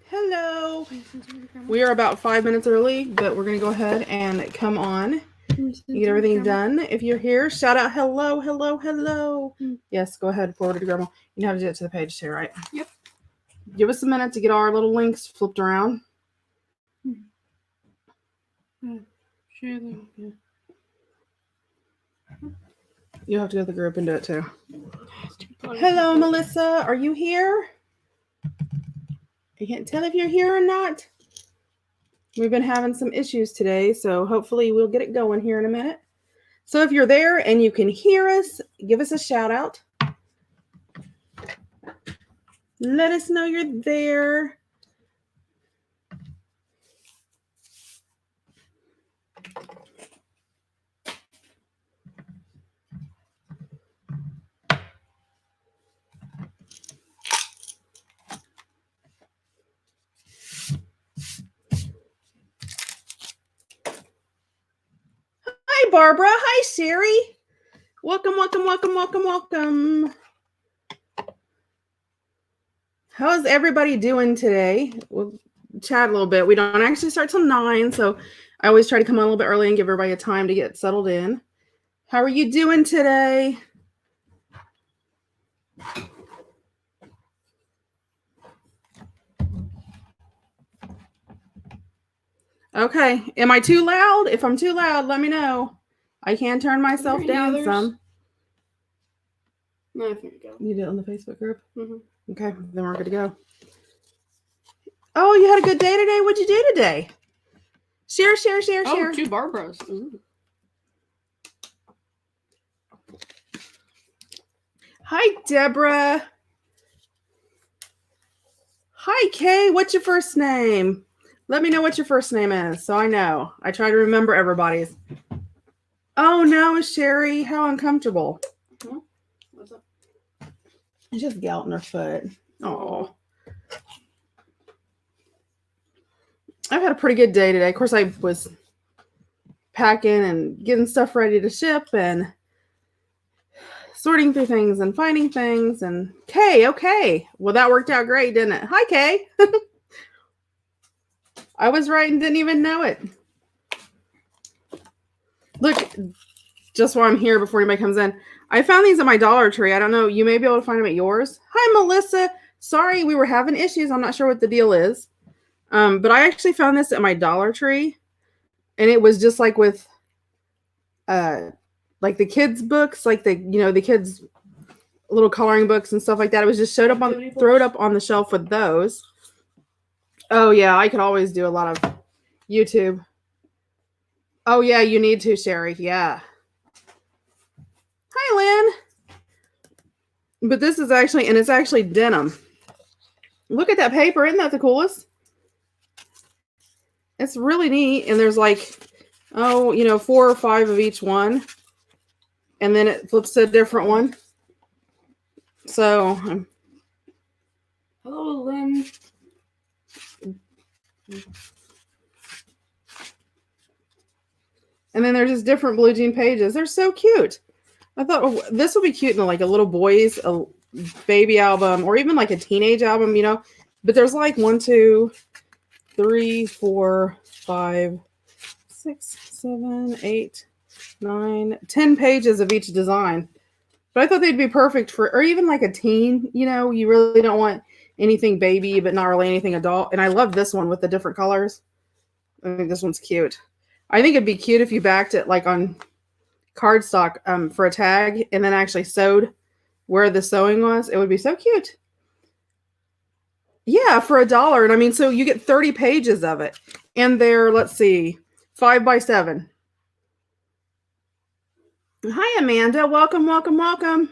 Hello. We are about 5 minutes early, but we're going to go ahead and come on. Get everything done. If you're here, shout out hello, hello, hello. Yes, go ahead, forward it to Grandma. You know how to do it to the page too, right? Yep. Give us a minute to get our little links flipped around. You'll have to go to the group and do it too. Hello, Melissa. Are you here? I can't tell if you're here or not. We've been having some issues today, so hopefully we'll get it going here in a minute. So if you're there and you can hear us, give us a shout out. Let us know you're there. Hi, Barbara. Hi, Sherry. Welcome, welcome, welcome, welcome, welcome. How's everybody doing today? We'll chat a little bit. We don't actually start till 9, so I always try to come on a little bit early and give everybody a time to get settled in. How are you doing today? Okay. Am I too loud? If I'm too loud, let me know. I can turn myself down some. No, I think you go. You did it on the Facebook group? Mm-hmm. Okay, then we're good to go. Oh, you had a good day today? What'd you do today? Share, share, share, share. Oh, 2 Barbaras. Ooh. Hi, Deborah. Hi, Kay. What's your first name? Let me know what your first name is so I know. I try to remember everybody's. Oh, no, Sherry. How uncomfortable. What's up? It's just gout in her foot. Oh. I've had a pretty good day today. Of course, I was packing and getting stuff ready to ship and sorting through things and finding things. And Kay, okay. Well, that worked out great, didn't it? Hi, Kay. I was right and didn't even know it. Look, just while I'm here before anybody comes in, I found these at my Dollar Tree. I don't know. You may be able to find them at yours. Hi, Melissa. Sorry, we were having issues. I'm not sure what the deal is. But I actually found this at my Dollar Tree. And it was just like with like the kids' books, like the kids' little coloring books and stuff like that. It was just throw it up on the shelf with those. Oh, yeah, I could always do a lot of YouTube. Oh, yeah, you need to, Sherry. Yeah. Hi, Lynn. But this is actually, and it's actually denim. Look at that paper. Isn't that the coolest? It's really neat. And there's like, 4 or 5 of each one. And then it flips to a different one. So, hello, Lynn. And then there's just different blue jean pages. They're so cute. I thought this would be cute in like a little boy's baby album or even like a teenage album, But there's like 1, 2, 3, 4, 5, 6, 7, 8, 9, 10 pages of each design. But I thought they'd be perfect for, or even like a teen, you really don't want anything baby, but not really anything adult. And I love this one with the different colors. I think this one's cute. I think it'd be cute if you backed it like on cardstock for a tag and then actually sewed where the sewing was. It would be so cute. Yeah, for $1. And I mean, so you get 30 pages of it. And they're, let's see, 5 by 7. Hi, Amanda. Welcome, welcome, welcome.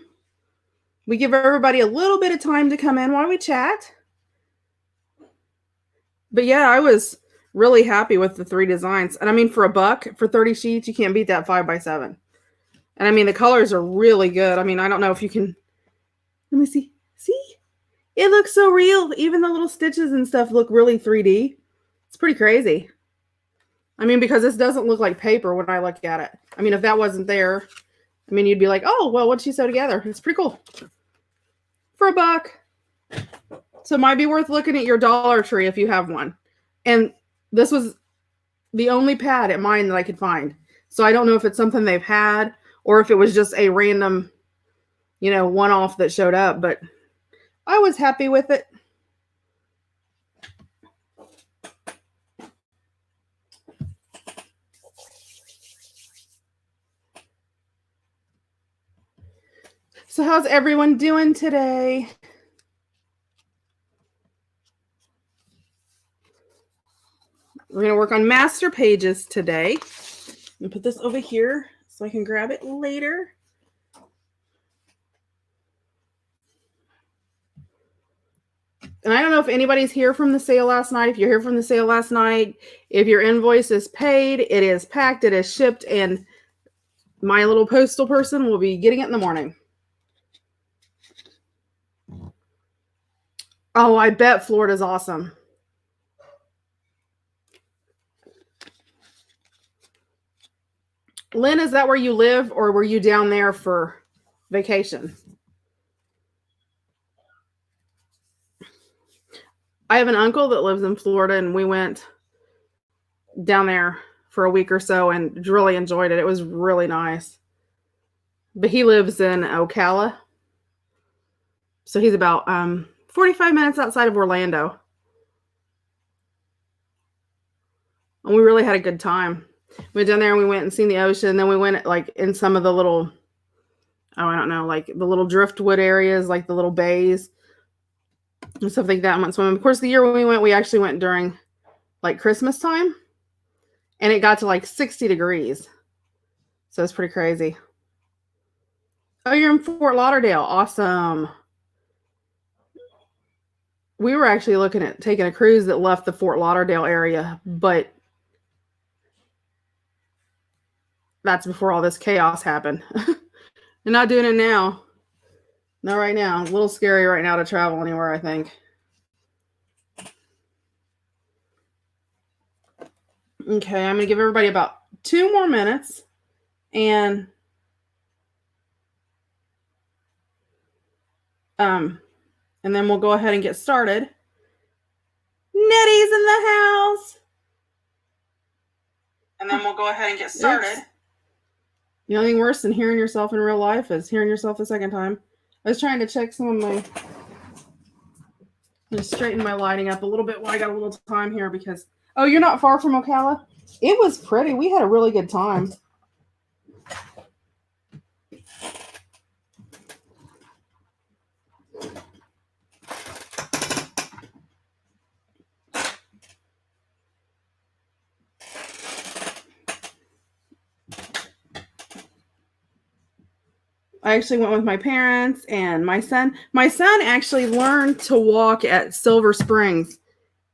We give everybody a little bit of time to come in while we chat. But yeah, I was really happy with the 3 designs. And I mean, for $1, for 30 sheets, you can't beat that 5 by 7. And I mean, the colors are really good. I mean, I don't know if you can, let me see. See? It looks so real. Even the little stitches and stuff look really 3D. It's pretty crazy. I mean, because this doesn't look like paper when I look at it. I mean, if that wasn't there, I mean, you'd be like, oh, well, what'd she sew together? It's pretty cool. For $1. So it might be worth looking at your Dollar Tree if you have one. And this was the only pad at mine that I could find. So I don't know if it's something they've had or if it was just a random, one-off that showed up, but I was happy with it. So how's everyone doing today? We're going to work on master pages today. And put this over here so I can grab it later. And I don't know if anybody's here from the sale last night. If you're here from the sale last night, if your invoice is paid, it is packed, it is shipped, and my little postal person will be getting it in the morning. Oh, I bet Florida's awesome. Lynn, is that where you live, or were you down there for vacation? I have an uncle that lives in Florida, and we went down there for a week or so and really enjoyed it. It was really nice. But he lives in Ocala. So he's about 45 minutes outside of Orlando. And we really had a good time. We went down there and we went and seen the ocean. Then we went like in some of the little, I don't know, like the little driftwood areas, like the little bays and stuff like that. And went swimming. Of course, the year when we went, we actually went during like Christmas time. And it got to like 60 degrees. So it's pretty crazy. Oh, you're in Fort Lauderdale. Awesome. We were actually looking at taking a cruise that left the Fort Lauderdale area, but that's before all this chaos happened. They're not doing it now. Not right now. A little scary right now to travel anywhere, I think. Okay, I'm going to give everybody about 2 more minutes. And then we'll go ahead and get started. Nettie's in the house. And then we'll go ahead and get started. Oops. The only thing worse than hearing yourself in real life is hearing yourself a second time. I was trying to check some of my... Just straighten my lighting up a little bit while I got a little time here because... Oh, you're not far from Ocala? It was pretty. We had a really good time. I actually went with my parents and my son. My son actually learned to walk at Silver Springs.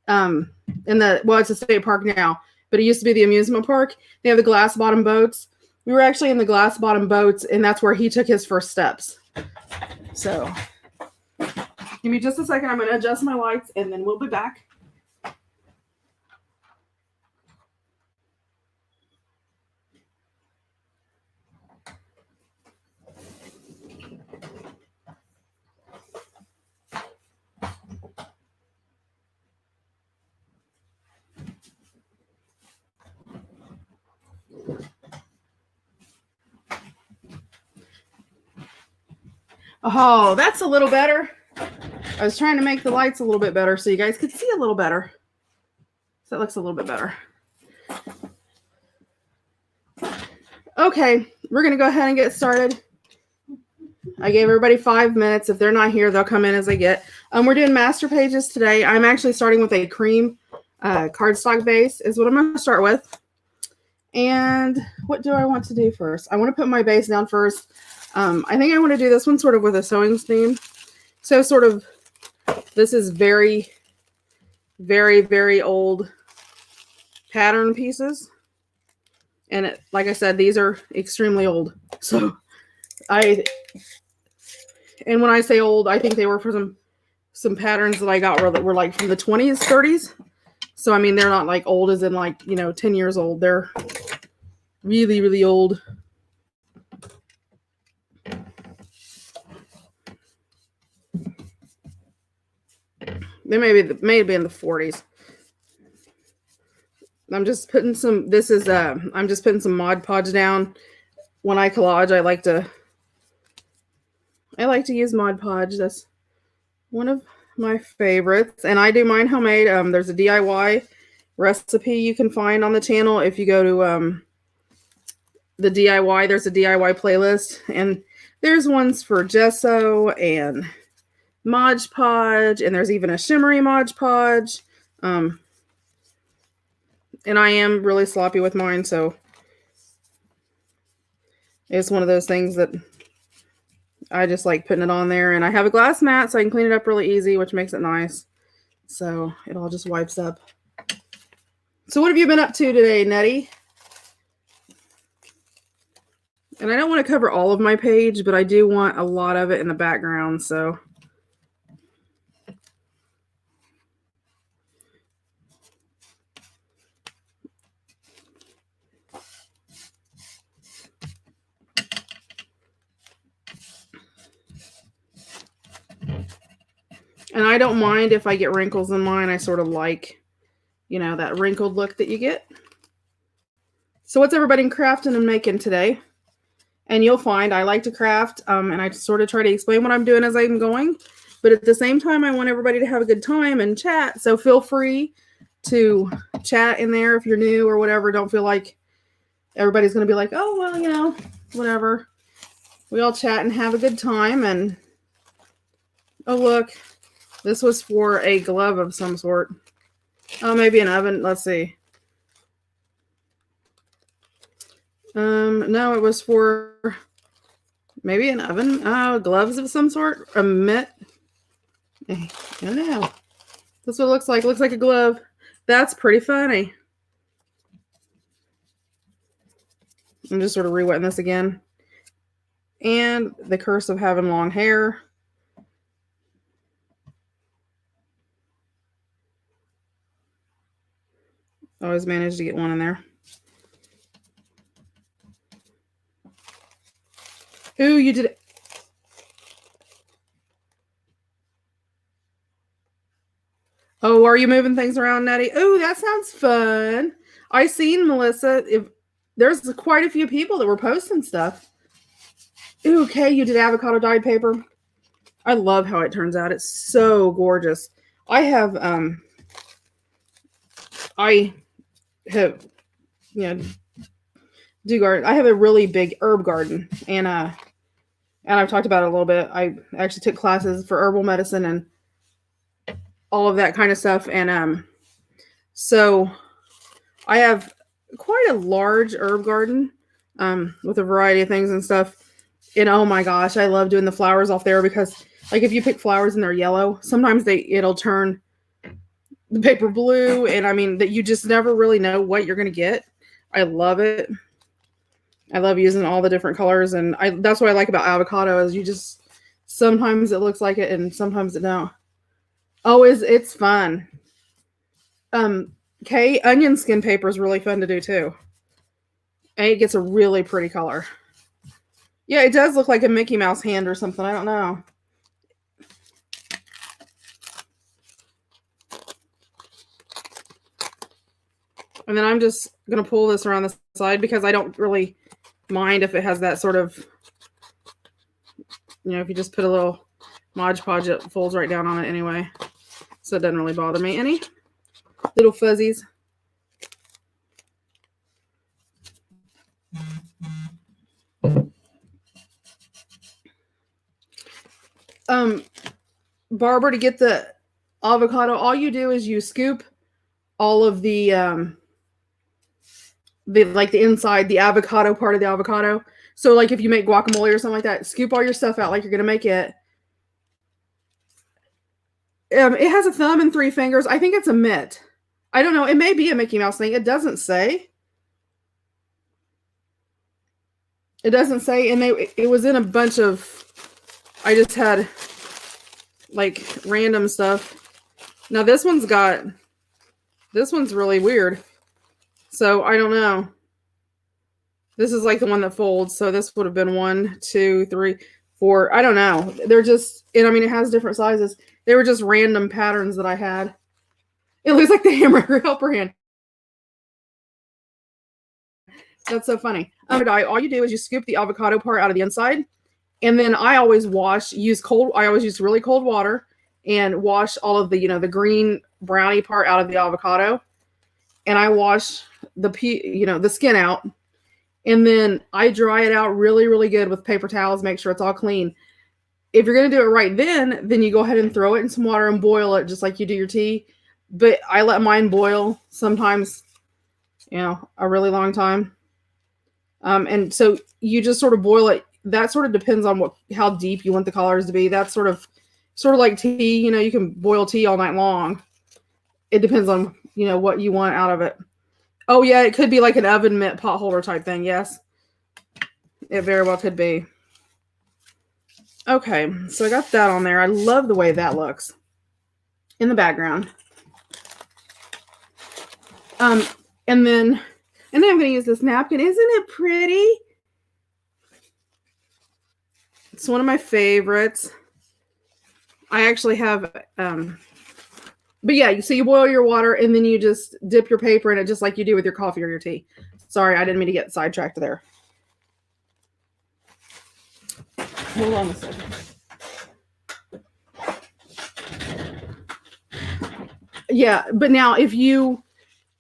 It's a state park now, but it used to be the amusement park. They have the glass bottom boats. We were actually in the glass bottom boats, and that's where he took his first steps. So, give me just a second. I'm going to adjust my lights, and then we'll be back. Oh, that's a little better. I was trying to make the lights a little bit better so you guys could see a little better. So that looks a little bit better. Okay, we're going to go ahead and get started. I gave everybody 5 minutes. If they're not here, they'll come in as they get. We're doing master pages today. I'm actually starting with a cream cardstock base is what I'm going to start with. And what do I want to do first? I want to put my base down first. I think I want to do this one sort of with a sewing theme. So sort of, this is very, very, very old pattern pieces. And like I said, these are extremely old. So and when I say old, I think they were for some patterns that I got were like from the 20s, 30s. So, I mean, they're not like old as in like, 10 years old. They're really, really old. They may be in the 40s. I'm just putting some. I'm just putting some Mod Podge down. When I collage, I like to use Mod Podge. That's one of my favorites, and I do mine homemade. There's a DIY recipe you can find on the channel if you go to the DIY. There's a DIY playlist, and there's ones for gesso and Modge Podge, and there's even a shimmery Modge Podge. And I am really sloppy with mine, so it's one of those things that I just like putting it on there. And I have a glass mat, so I can clean it up really easy, which makes it nice. So it all just wipes up. So what have you been up to today, Nettie? And I don't want to cover all of my page, but I do want a lot of it in the background, so... And I don't mind if I get wrinkles in mine. I sort of like, that wrinkled look that you get. So what's everybody crafting and making today? And you'll find I like to craft, and I sort of try to explain what I'm doing as I'm going. But at the same time, I want everybody to have a good time and chat. So feel free to chat in there if you're new or whatever. Don't feel like everybody's going to be like, oh, well, whatever. We all chat and have a good time. And, oh, look. This was for a glove of some sort. Oh, maybe an oven. Let's see. No, it was for maybe an oven. Oh, gloves of some sort. A mitt. I don't know. That's what it looks like. It looks like a glove. That's pretty funny. I'm just sort of re-wetting this again. And the curse of having long hair. Always managed to get one in there. Ooh, you did it. Oh, are you moving things around, Nettie? Ooh, that sounds fun. I seen, Melissa, there's quite a few people that were posting stuff. Ooh, okay, you did avocado dyed paper. I love how it turns out. It's so gorgeous. I have, do garden. I have a really big herb garden, and I've talked about it a little bit. I actually took classes for herbal medicine and all of that kind of stuff, and so I have quite a large herb garden with a variety of things and stuff. And oh my gosh, I love doing the flowers off there because, like, if you pick flowers and they're yellow, sometimes it'll turn the paper blue, and I mean that you just never really know what you're gonna get. I love it. I love using all the different colors, and that's what I like about avocado is you just sometimes it looks like it and sometimes it don't. Oh, it's fun. Okay, onion skin paper is really fun to do too. And it gets a really pretty color. Yeah, it does look like a Mickey Mouse hand or something. I don't know. And then I'm just going to pull this around the side because I don't really mind if it has that sort of, if you just put a little Modge Podge, it folds right down on it anyway. So it doesn't really bother me any. Little fuzzies. Barbara, to get the avocado, all you do is you scoop all of the inside, the avocado part of the avocado. So like if you make guacamole or something like that, scoop all your stuff out like you're gonna make it. It has a thumb and 3 fingers. I think it's a mitt. I don't know. It may be a Mickey Mouse thing. It doesn't say. It doesn't say, and it was in a bunch of. I just had like random stuff. Now this one's really weird. So I don't know. This is like the one that folds. So this would have been 1, 2, 3, 4. I don't know. They're just, and I mean, it has different sizes. They were just random patterns that I had. It looks like the hamburger helper hand. That's so funny. All you do is you scoop the avocado part out of the inside, and then I always use really cold water and wash all of the, the green brownie part out of the avocado, and I wash the skin out, and then I dry it out really, really good with paper towels, make sure it's all clean. If you're going to do it right then you go ahead and throw it in some water and boil it just like you do your tea. But I let mine boil sometimes, a really long time. And so you just sort of boil it. That sort of depends on how deep you want the colors to be. That's sort of like tea. You can boil tea all night long. It depends on, what you want out of it. Oh yeah, it could be like an oven mitt pot holder type thing. Yes, it very well could be. Okay, so I got that on there. I love the way that looks in the background. And then I'm going to use this napkin. Isn't it pretty? It's one of my favorites. I actually have, but yeah, so you boil your water and then you just dip your paper in it just like you do with your coffee or your tea. Sorry, I didn't mean to get sidetracked there. Hold on a second. Yeah, but now if you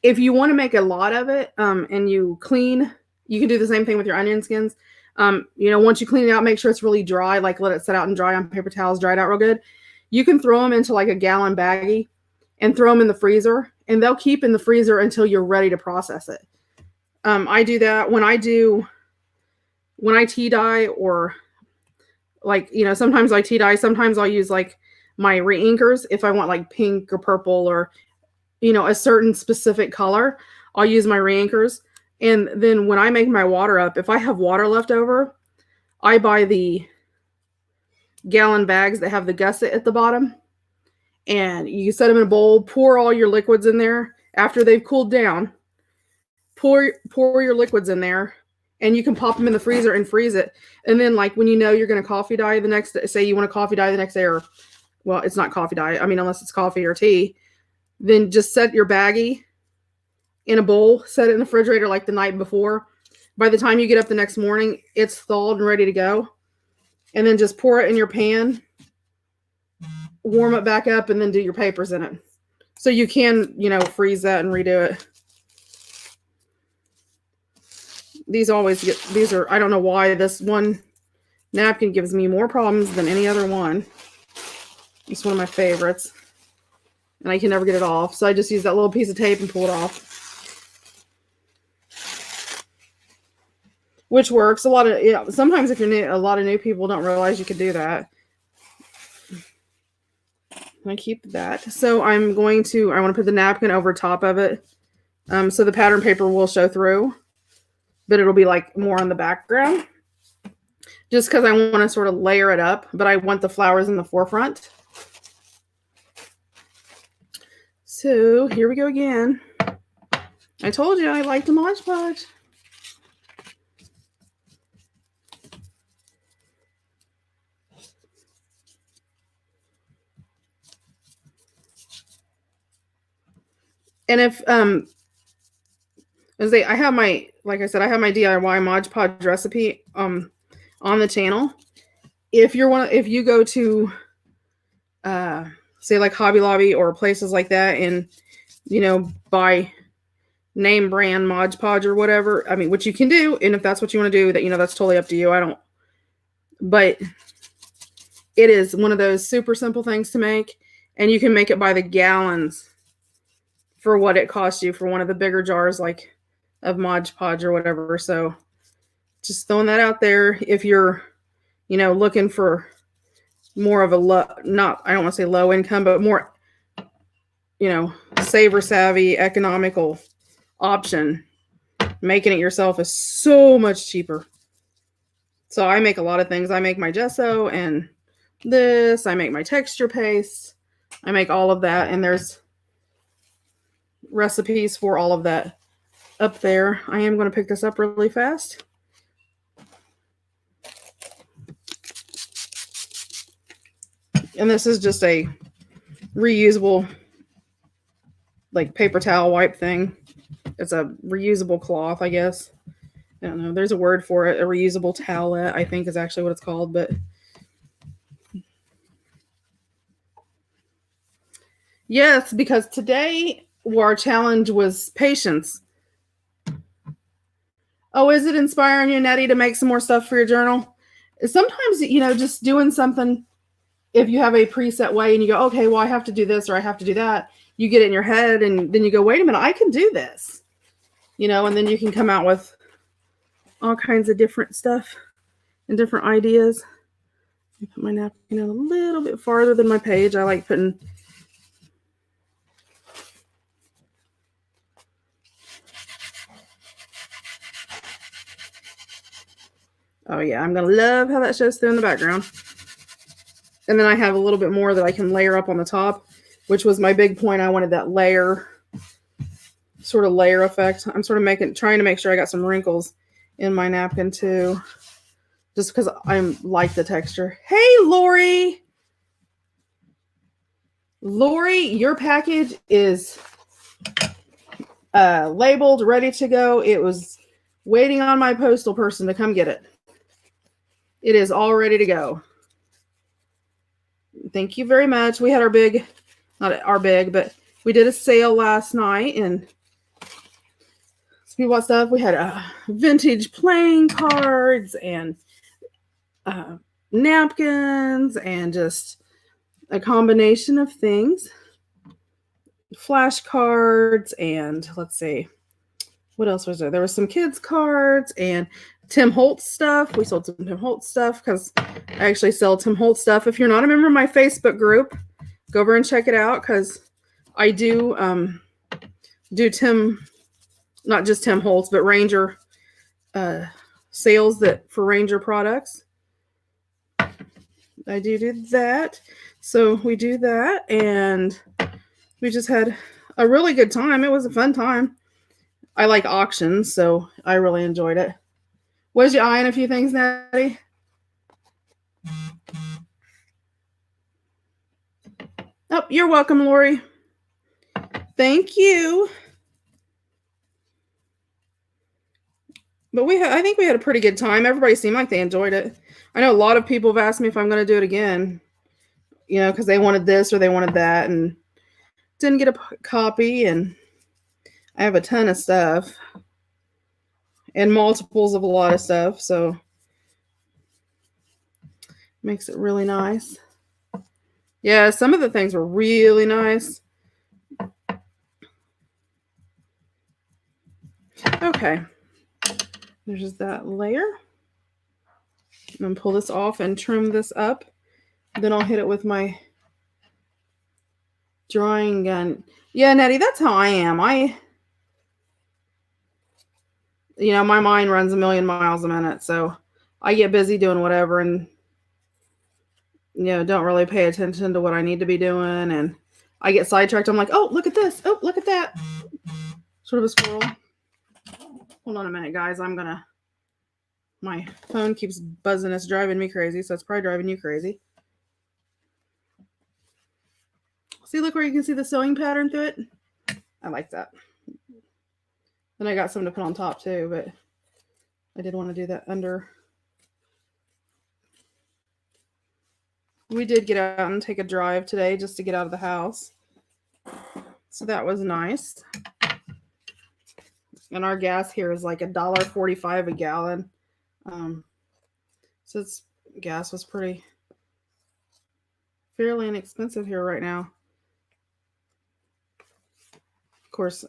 want to make a lot of it, and you clean, you can do the same thing with your onion skins. Once you clean it out, make sure it's really dry, like let it set out and dry on paper towels, dry it out real good. You can throw them into like a gallon baggie and throw them in the freezer, and they'll keep in the freezer until you're ready to process it. I do that when I tea dye, or like, sometimes I tea dye, sometimes I'll use like my reinkers if I want like pink or purple or, a certain specific color. I'll use my reinkers. And then when I make my water up, if I have water left over, I buy the gallon bags that have the gusset at the bottom. And you set them in a bowl, pour all your liquids in there. After they've cooled down, pour your liquids in there, and you can pop them in the freezer and freeze it. And then like when you're going to coffee dye the next day, say you want to coffee dye the next day, or, well, it's not coffee dye. I mean, unless it's coffee or tea, then just set your baggie in a bowl, set it in the refrigerator like the night before. By the time you get up the next morning, it's thawed and ready to go. And then just pour it in your pan, warm it back up, and then do your papers in it. So you can, freeze that and redo it. These are, I don't know why this one napkin gives me more problems than any other one. It's one of my favorites. And I can never get it off. So I just use that little piece of tape and pull it off. Which works. Sometimes if you're new, a lot of new people don't realize you could do that. I keep that. So I want to put the napkin over top of it. So the pattern paper will show through, but it'll be like more on the background. Just because I want to sort of layer it up, but I want the flowers in the forefront. So here we go again. I told you I like the Modge Podge. And if as I have my, like I said, I have my DIY Modge Podge recipe on the channel. If you go to say like Hobby Lobby or places like that, and buy name brand Modge Podge or whatever, I mean, which you can do, and if that's what you want to do, that's totally up to you. But it is one of those super simple things to make, and you can make it by the gallons for what it costs you for one of the bigger jars like of Modge Podge or whatever. So just throwing that out there. If you're looking for more of a I don't want to say low income, but more saver savvy economical option, making it yourself is so much cheaper. So I make a lot of things. I make my gesso and this, I make my texture paste, I make all of that, and there's recipes for all of that up there. I am going to pick this up really fast. And this is just a reusable, like paper towel wipe thing. It's a reusable cloth, I guess. I don't know. There's a word for it. A reusable towelette, I think, is actually what it's called. But yes, because today our challenge was patience. Oh, is it inspiring you, Nettie, to make some more stuff for your journal? Sometimes, just doing something, if you have a preset way and you go, okay, well, I have to do this or I have to do that, you get it in your head and then you go, wait a minute, I can do this. And then you can come out with all kinds of different stuff and different ideas. Let me put my napkin in a little bit farther than my page. I like putting... Oh, yeah, I'm going to love how that shows through in the background. And then I have a little bit more that I can layer up on the top, which was my big point. I wanted that sort of layer effect. I'm sort of trying to make sure I got some wrinkles in my napkin too, just because I like the texture. Hey, Lori! Lori, your package is labeled, ready to go. It was waiting on my postal person to come get it. It is all ready to go. Thank you very much. We had but we did a sale last night and people bought stuff. We had vintage playing cards and napkins and just a combination of things. Flashcards and let's see, what else was there? There was some kids cards and Tim Holtz stuff. We sold some Tim Holtz stuff because I actually sell Tim Holtz stuff. If you're not a member of my Facebook group, go over and check it out because I do not just Tim Holtz, but Ranger sales for Ranger products. I do that. So we do that and we just had a really good time. It was a fun time. I like auctions, so I really enjoyed it. Was you eyeing a few things, Natty? Oh, you're welcome, Lori. Thank you. But I think we had a pretty good time. Everybody seemed like they enjoyed it. I know a lot of people have asked me if I'm going to do it again, because they wanted this or they wanted that and didn't get a copy. And I have a ton of stuff and multiples of a lot of stuff, so makes it really nice. Yeah, some of the things were really nice. Okay, there's just that layer. I'm going to pull this off and trim this up. Then I'll hit it with my drawing gun. Yeah, Nettie, that's how I am. My mind runs a million miles a minute, so I get busy doing whatever and, don't really pay attention to what I need to be doing. And I get sidetracked. I'm like, oh, look at this. Oh, look at that. Sort of a squirrel. Hold on a minute, guys. My phone keeps buzzing. It's driving me crazy, so it's probably driving you crazy. See, look where you can see the sewing pattern through it. I like that. Then I got some to put on top too, but I did want to do that under. We did get out and take a drive today just to get out of the house. So that was nice. And our gas here is like $1.45 a gallon. So gas was fairly inexpensive here right now. Of course,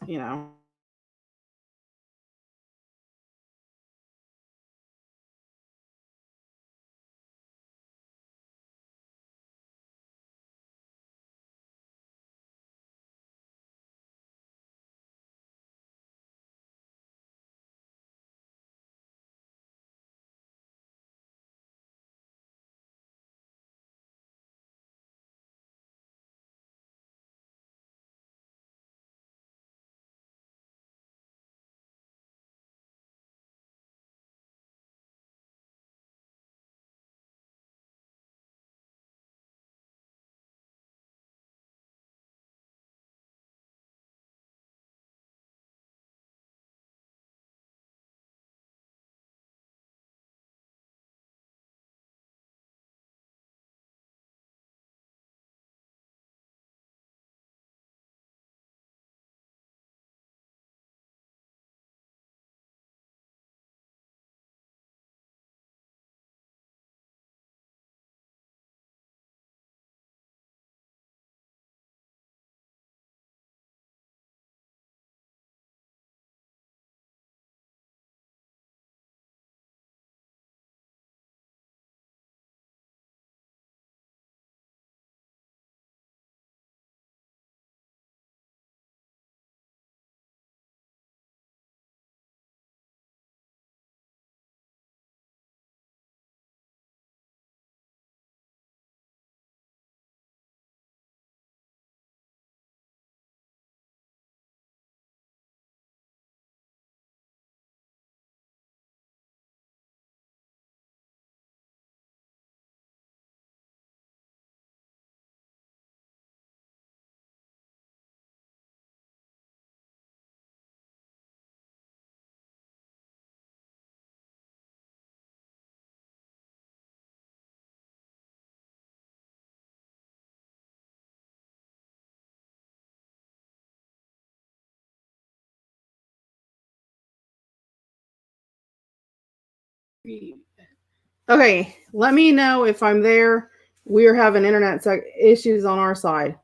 Okay, let me know if I'm there. We're having internet issues on our side.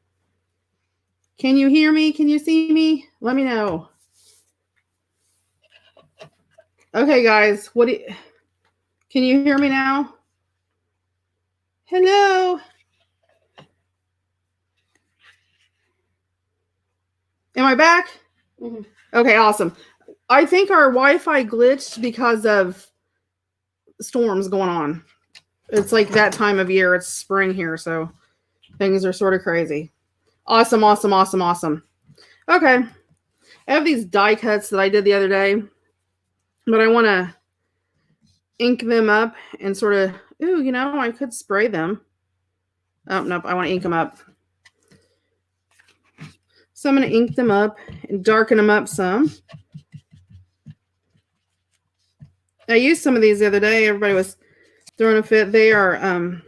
Can you hear me? Can you see me? Let me know. Okay, guys, can you hear me now? Hello? Am I back? Mm-hmm. Okay, awesome. I think our Wi-Fi glitched because of storms going on. It's like that time of year. It's spring here, so things are sort of crazy. Awesome, awesome, awesome, awesome. Okay. I have these die cuts that I did the other day, but I want to ink them up and sort of, I could spray them. Oh, nope, I want to ink them up. So I'm going to ink them up and darken them up some. I used some of these the other day. Everybody was throwing a fit. They are,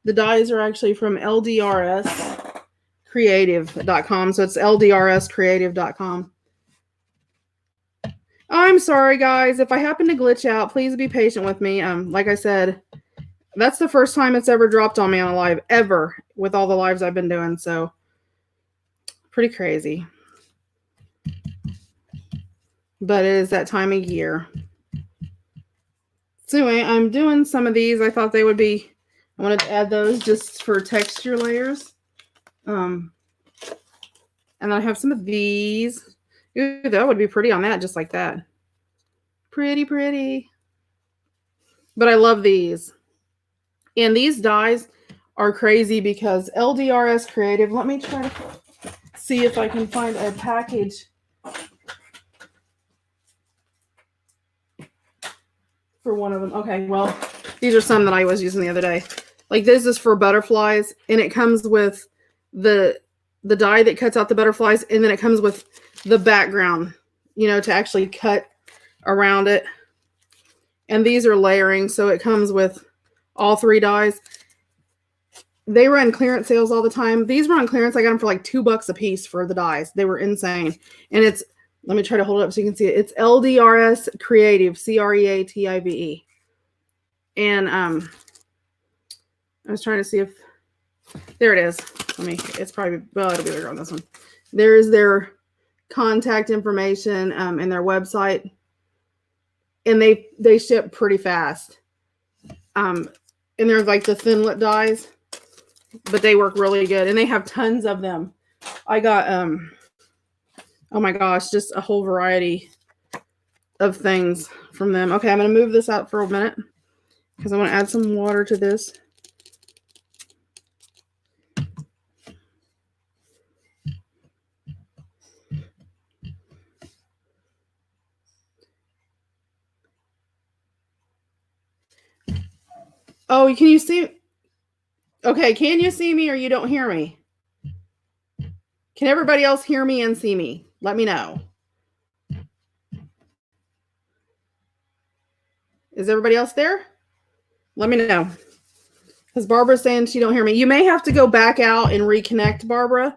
the dies are actually from ldrscreative.com. So it's ldrscreative.com. I'm sorry, guys. If I happen to glitch out, please be patient with me. Like I said, that's the first time it's ever dropped on me on a live, ever, with all the lives I've been doing. So, pretty crazy. But it is that time of year. So anyway, I'm doing some of these. I thought they would be, I wanted to add those just for texture layers. And then I have some of these. Ooh, that would be pretty on that, just like that. Pretty, pretty. But I love these. And these dies are crazy because LDRS Creative, let me try to see if I can find a package for one of them. Okay, well, these are some that I was using the other day. Like this is for butterflies, and it comes with the die that cuts out the butterflies, and then it comes with the background, to actually cut around it. And these are layering, so it comes with all 3 dies. They run clearance sales all the time. These were on clearance. I got them for like $2 a piece for the dies. They were insane. And it's, let me try to hold it up so you can see it. It's LDRS Creative, Creative. And I was trying to see if, there it is. It's probably, well, it'll be bigger on this one. There's their contact information and their website. And they ship pretty fast. And they're like the thin lip dies, but they work really good. And they have tons of them. I got, oh my gosh, just a whole variety of things from them. Okay, I'm going to move this out for a minute because I want to add some water to this. Oh, can you see? Okay, can you see me or you don't hear me? Can everybody else hear me and see me? Let me know. Is everybody else there? Let me know. Because Barbara's saying she don't hear me. You may have to go back out and reconnect, Barbara.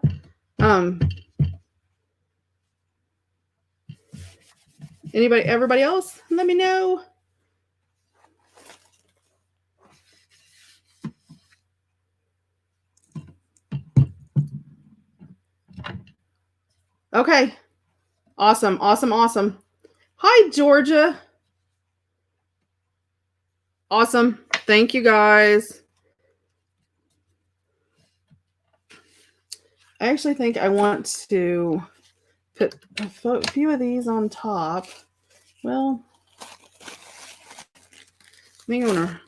Everybody else? Let me know. Okay. Awesome, awesome, awesome. Hi, Georgia. Awesome. Thank you, guys. I actually think I want to put a few of these on top. Well, hang on.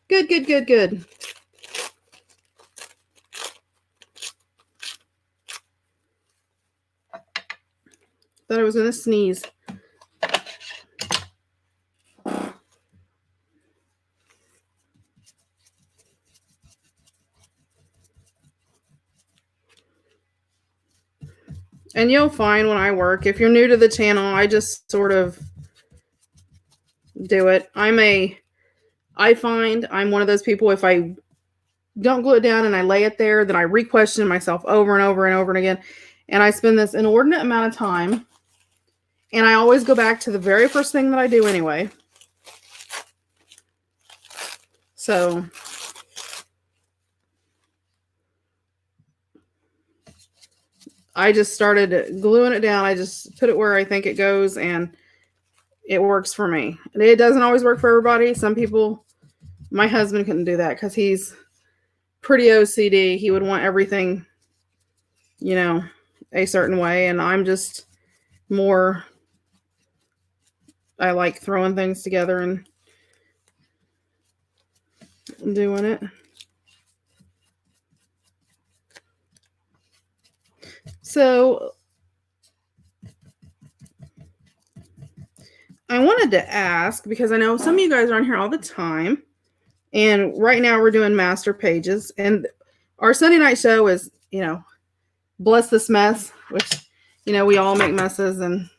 Good, good, good, good. Thought I was going to sneeze. And you'll find when I work, if you're new to the channel, I just sort of do it. I find I'm one of those people, if I don't glue it down and I lay it there, then I re-question myself over and over and over and again. And I spend this inordinate amount of time. And I always go back to the very first thing that I do anyway. So I just started gluing it down. I just put it where I think it goes, and it works for me. It doesn't always work for everybody. Some people, my husband couldn't do that because he's pretty OCD. He would want everything, a certain way. And I'm just more, I like throwing things together and doing it. So I wanted to ask, because I know some of you guys are on here all the time, and right now we're doing master pages, and our Sunday night show is, Bless This Mess, which, we all make messes and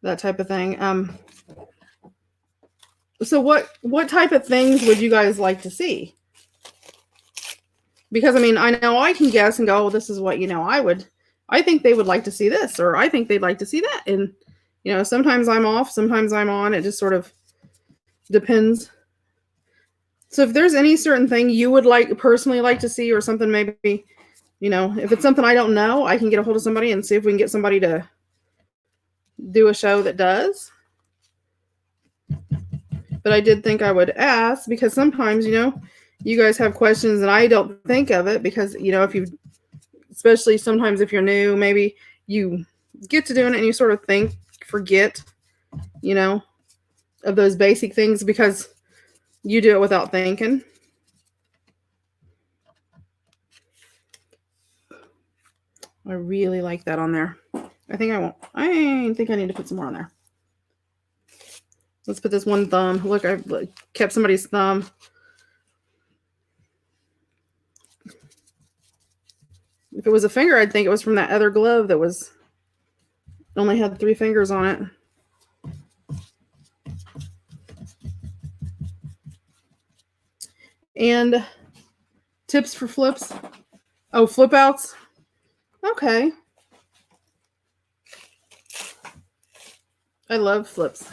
that type of thing. So what type of things would you guys like to see? Because, I know I can guess and go, oh, this is what, I think they would like to see this, or I think they'd like to see that. And, sometimes I'm off, sometimes I'm on. It just sort of depends. So if there's any certain thing you would personally like to see, or something, maybe, if it's something I don't know, I can get a hold of somebody and see if we can get somebody to do a show that does. But I did think I would ask, because sometimes, you guys have questions and I don't think of it, because, especially sometimes if you're new, maybe you get to doing it and you sort of forget, of those basic things because you do it without thinking. I really like that on there. I think I need to put some more on there. Let's put this one thumb. Look, I kept somebody's thumb. If it was a finger, I'd think it was from that other glove that only had 3 fingers on it. And tips for flips. Oh, flip outs. Okay. I love flips.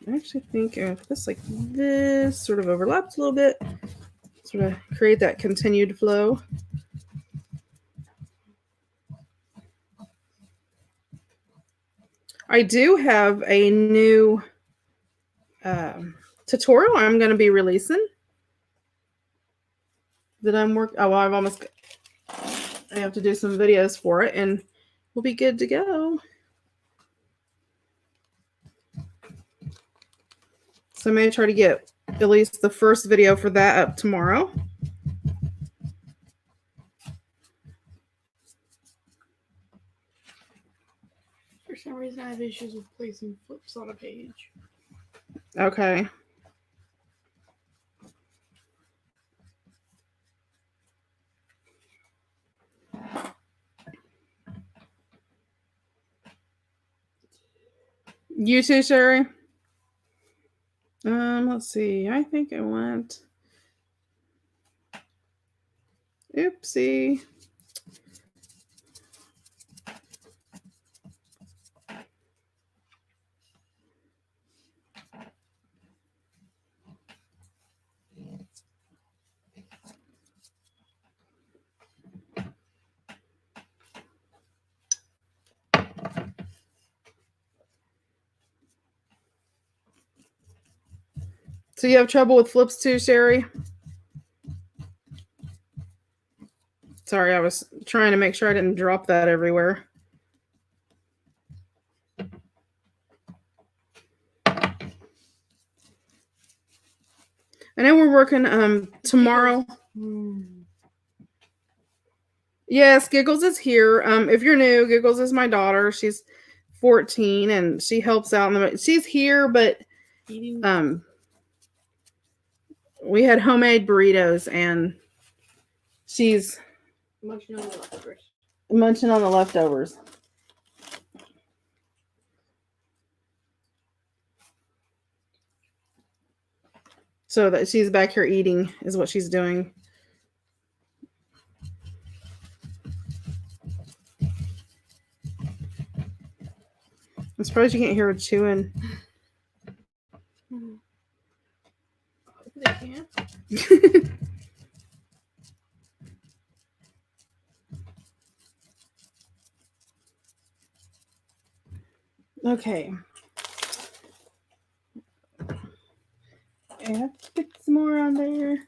I actually think if this like this sort of overlaps a little bit, sort of create that continued flow. I do have a new tutorial I'm going to be releasing that I'm working. Oh, well, I have to do some videos for it, and we'll be good to go. So I may try to get at least the first video for that up tomorrow. For some reason, I have issues with placing flips on a page. Okay. You too, Sherry? Let's see. I think I went. Oopsie. So you have trouble with flips too, Sherry? Sorry, I was trying to make sure I didn't drop that everywhere. I know we're working tomorrow. Yes, Giggles is here. If you're new, Giggles is my daughter. She's 14 and she helps out she's here, but we had homemade burritos and she's munching on the leftovers. Munching on the leftovers. So that she's back here eating is what she's doing. I'm surprised you can't hear her chewing. They can't. Okay. I have to get some more on there.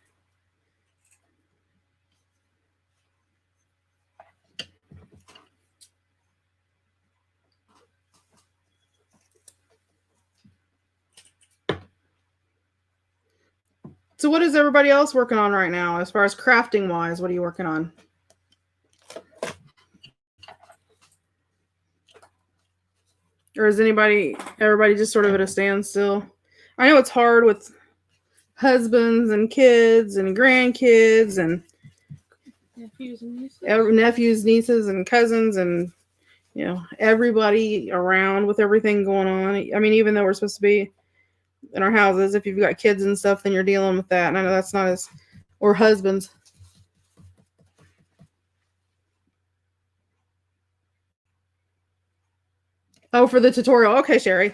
So what is everybody else working on right now as far as crafting wise? What are you working on? Or is everybody just sort of at a standstill? I know it's hard with husbands and kids and grandkids and nephews, nieces, and cousins, and everybody around with everything going on. I mean, even though we're supposed to be in our houses, if you've got kids and stuff, then you're dealing with that. And I know that's not as, or husbands. Oh, for the tutorial. Okay, Sherry.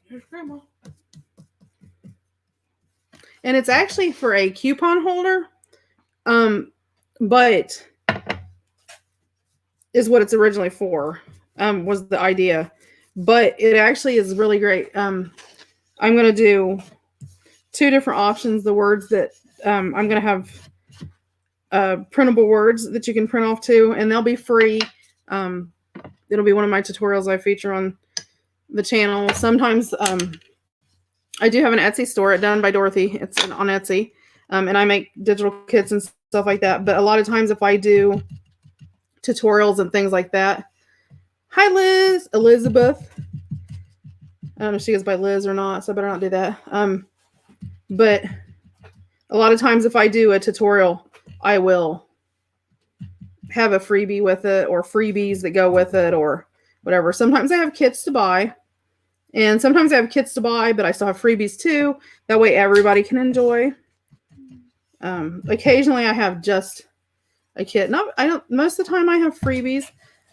Here's Grandma. And it's actually for a coupon holder, but is what it's originally for, was the idea. But it actually is really great. I'm going to do 2 different options. The words that I'm going to have printable words that you can print off to, and they'll be free. It'll be one of my tutorials I feature on the channel. Sometimes I do have an Etsy store at Done by Dorothy. It's on Etsy. And I make digital kits and stuff like that. But a lot of times if I do tutorials and things like that. Hi, Liz. Elizabeth. I don't know if she goes by Liz or not, so I better not do that. But a lot of times if I do a tutorial, I will have a freebie with it or freebies that go with it or whatever. Sometimes I have kits to buy. And sometimes I have kits to buy, but I still have freebies too. That way everybody can enjoy. Occasionally I have just a kit. Most of the time I have freebies.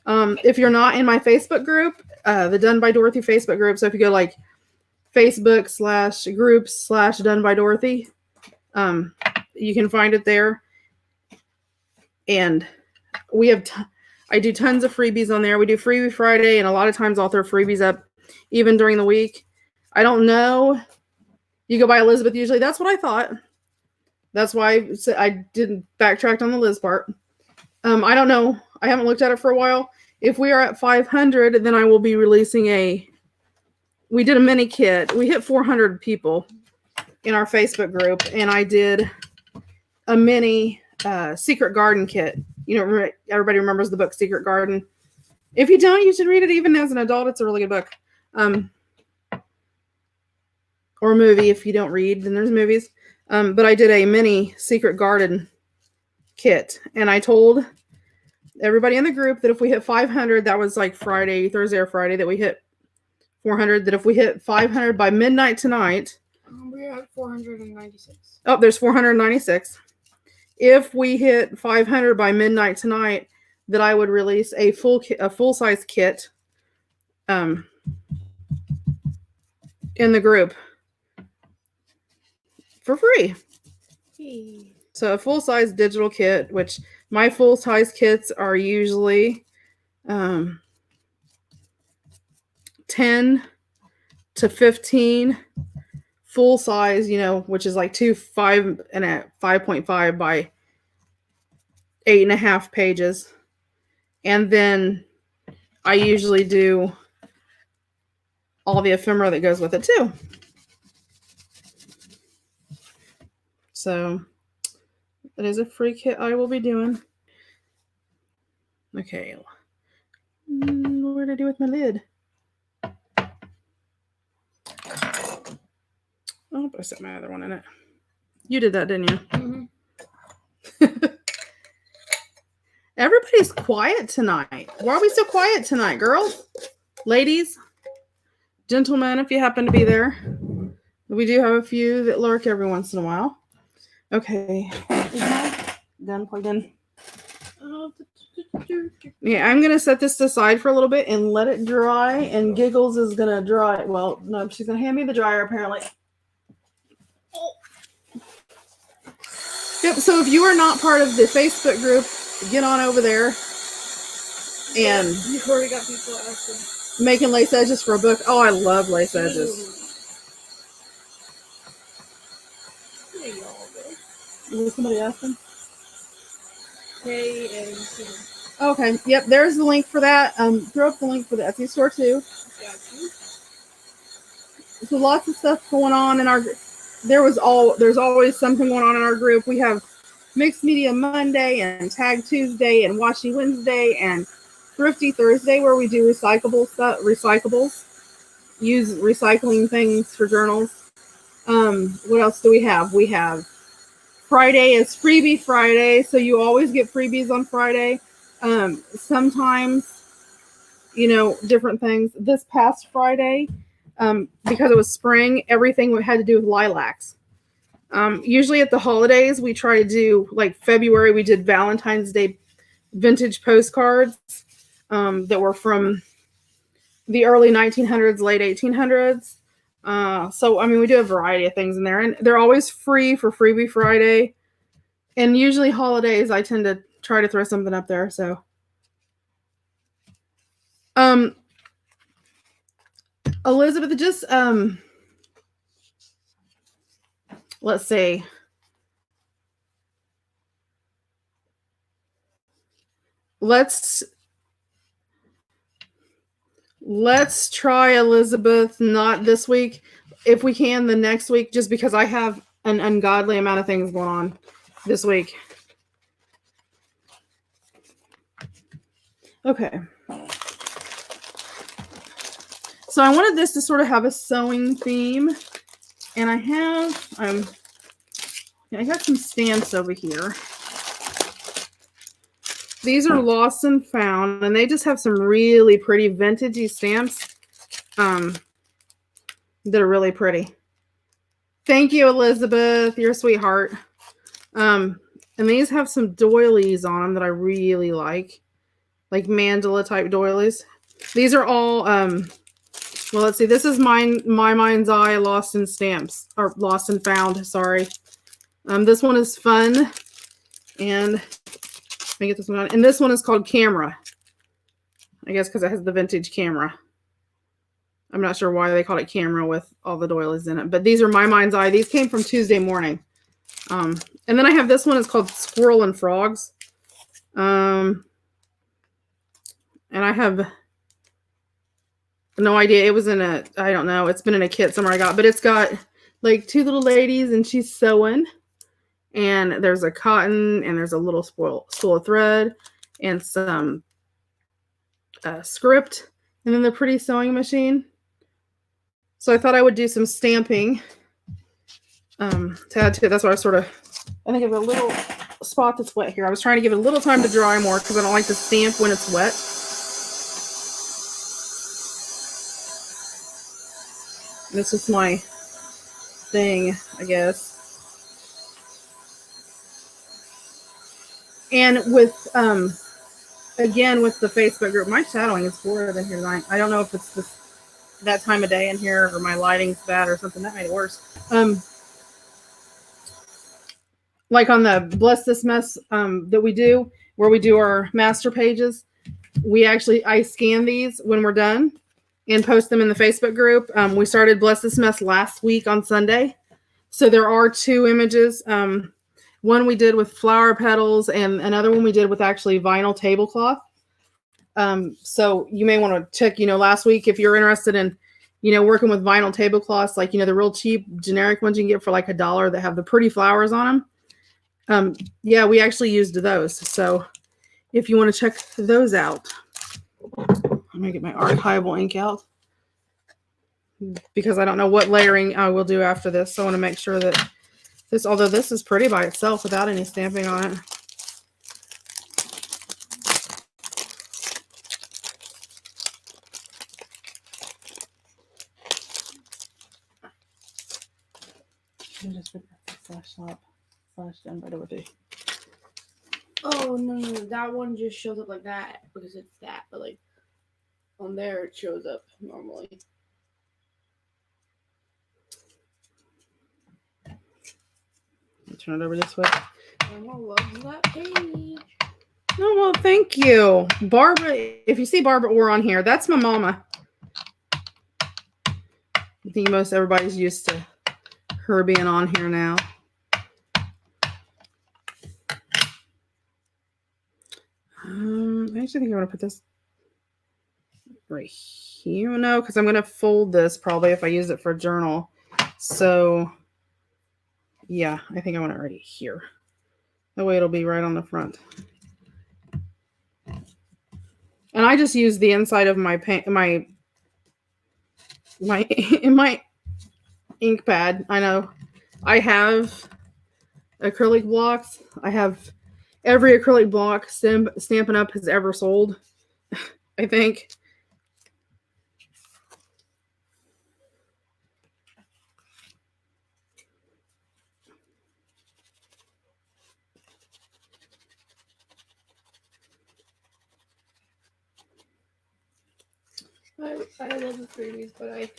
If you're not in my Facebook group, the Done by Dorothy Facebook group. So if you go like Facebook/groups/Done by Dorothy, you can find it there. And we have, I do tons of freebies on there. We do Freebie Friday, and a lot of times I'll throw freebies up even during the week. I don't know. You go by Elizabeth usually. That's what I thought. That's why I didn't backtrack on the Liz part. I don't know. I haven't looked at it for a while. If we are at 500, then I will be releasing we did a mini kit. We hit 400 people in our Facebook group, and I did a mini Secret Garden kit. Everybody remembers the book Secret Garden. If you don't, you should read it even as an adult. It's a really good book. Or a movie. If you don't read, then there's movies. But I did a mini Secret Garden kit, and I told everybody in the group that if we hit 500, that was like Thursday or Friday, that we hit 400, that if we hit 500 by midnight tonight. We're at 496. Oh, there's 496. If we hit 500 by midnight tonight, that I would release a full-size kit in the group for free. Hey. So a full-size digital kit, which my full-size kits are usually 10 to 15 full size, which is like 5.5 by 8.5 pages. And then I usually do all the ephemera that goes with it too. So that is a free kit I will be doing. Okay. What did I do with my lid? Oh, I set my other one in it. You did that, didn't you? Mm-hmm. Everybody's quiet tonight. Why are we so quiet tonight, girls? Ladies? Gentlemen, if you happen to be there. We do have a few that lurk every once in a while. Okay. Is my gun plugged in? Yeah, I'm gonna set this aside for a little bit and let it dry. And Giggles is gonna dry. Well, no, she's gonna hand me the dryer apparently. Yep. So if you are not part of the Facebook group, get on over there. And you've already got people asking. Making lace edges for a book. Oh, I love lace edges. There you all go. Is somebody asking? Hey, and Susan. Okay. Yep. There's the link for that. Throw up the link for the Etsy store too. Got you. So lots of stuff going on in our. There's always something going on in our group. We have Mixed Media Monday and Tag Tuesday and Washi Wednesday and Thrifty Thursday where we do recyclables. Use recycling things for journals. What else do we have? We have Friday is Freebie Friday, so you always get freebies on Friday. Sometimes, different things. This past Friday, because it was spring, everything had to do with lilacs. Usually at the holidays, we try to do, like February, we did Valentine's Day vintage postcards that were from the early 1900s, late 1800s. So, we do a variety of things in there. And they're always free for Freebie Friday. And usually holidays, I tend to try to throw something up there. So, Elizabeth, just, let's see. Let's try Elizabeth, not this week. If we can, the next week, just because I have an ungodly amount of things going on this week. Okay. So I wanted this to sort of have a sewing theme. And I got some stamps over here. These are lost and found, and they just have some really pretty vintagey stamps that are really pretty. Thank you, Elizabeth. You're a sweetheart. And these have some doilies on them that I really like mandala type doilies. These are all, well, let's see. This is My Mind's Eye Lost in Stamps, or Lost and Found, sorry. This one is fun, and let me get this one on. And this one is called Camera. I guess because it has the vintage camera. I'm not sure why they called it Camera with all the doilies in it. But these are My Mind's Eye. These came from Tuesday Morning. And then I have this one. It's called Squirrel and Frogs. And I have no idea. It was in a, I don't know. It's been in a kit somewhere I got. But it's got like two little ladies and she's sewing. And there's a cotton and there's a little spool of thread and some script and then the pretty sewing machine. So I thought I would do some stamping to add to it. That's what I think of a little spot that's wet here. I was trying to give it a little time to dry more because I don't like to stamp when it's wet. This is my thing, I guess. And with, again, with the Facebook group, my shadowing is horrible in here tonight. I don't know if it's that time of day in here or my lighting's bad or something. That made it worse. Like on the Bless This Mess that we do, where we do our master pages, I scan these when we're done and post them in the Facebook group. We started Bless This Mess last week on Sunday. So there are two images. One we did with flower petals and another one we did with actually vinyl tablecloth. So you may want to check, last week if you're interested in, working with vinyl tablecloths, like, the real cheap generic ones you can get for like $1 that have the pretty flowers on them. Yeah, we actually used those. So if you want to check those out, I'm going to get my archival ink out because I don't know what layering I will do after this. So I want to make sure that although this is pretty by itself without any stamping on it. Just put /shop/done by Dorothy. Oh no, that one just shows up like that because it's that, but like on there it shows up normally. Turn it over this way. Grandma loves that page. Oh, well, thank you. Barbara, if you see Barbara Orr on here, that's my mama. I think most everybody's used to her being on here now. I actually think I'm going to put this right here. No, because I'm going to fold this probably if I use it for a journal. So, yeah, I think I want it right here. That way it'll be right on the front. And I just use the inside of my my ink pad. I know I have acrylic blocks. I have every acrylic block Stampin' Up! Has ever sold, I think. I love the freebies, but I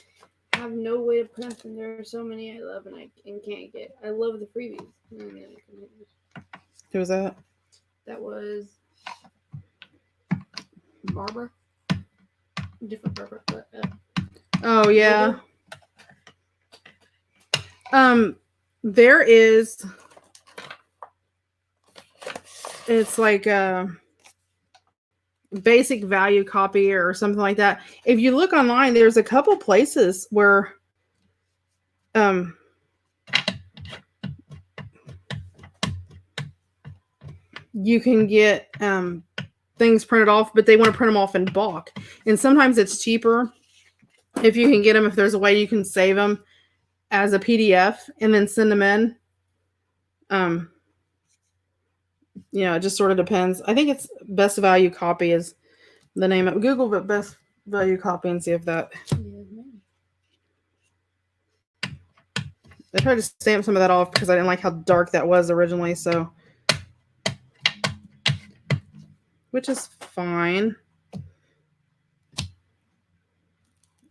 have no way to print them. There are so many I love and can't get. I love the freebies. Who was that? That was Barbara. Different Barbara, but Oh yeah. There is. It's like a basic value copy or something like that. If you look online, there's a couple places where you can get things printed off, but they want to print them off in bulk. And sometimes it's cheaper if you can get them, if there's a way you can save them as a PDF and then send them in. It just sort of depends. I think it's best value copy is the name of Google, but best value copy and see if that. I tried to stamp some of that off because I didn't like how dark that was originally, so which is fine.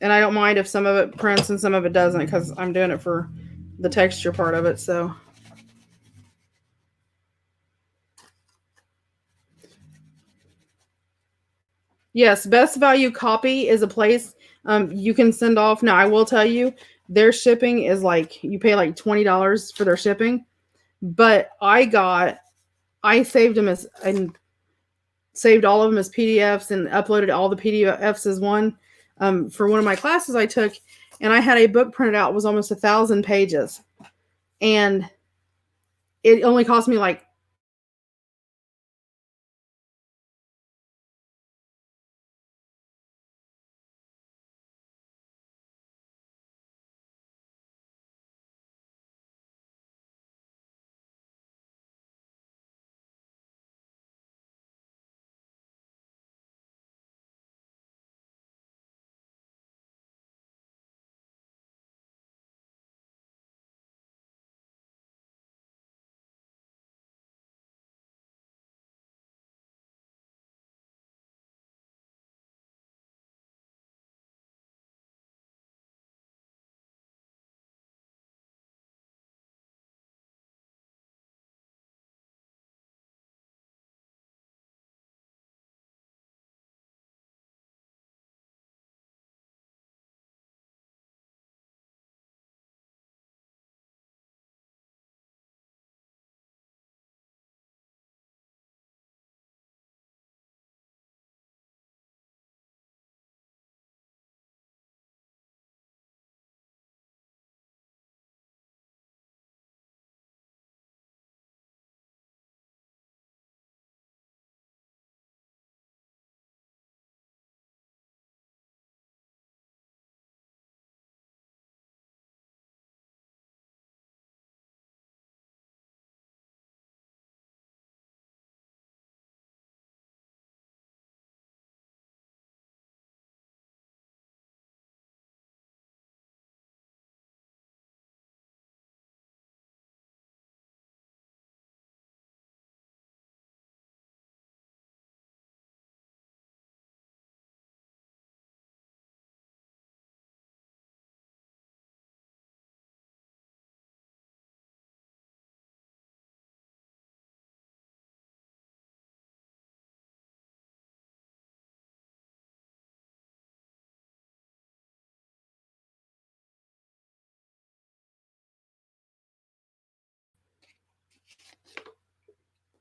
And I don't mind if some of it prints and some of it doesn't because I'm doing it for the texture part of it, so. Yes, best value copy is a place you can send off. Now, I will tell you, their shipping is like, you pay like $20 for their shipping. But I saved them and saved all of them as PDFs and uploaded all the PDFs as one for one of my classes I took. And I had a book printed out. It was almost 1,000 pages. And it only cost me like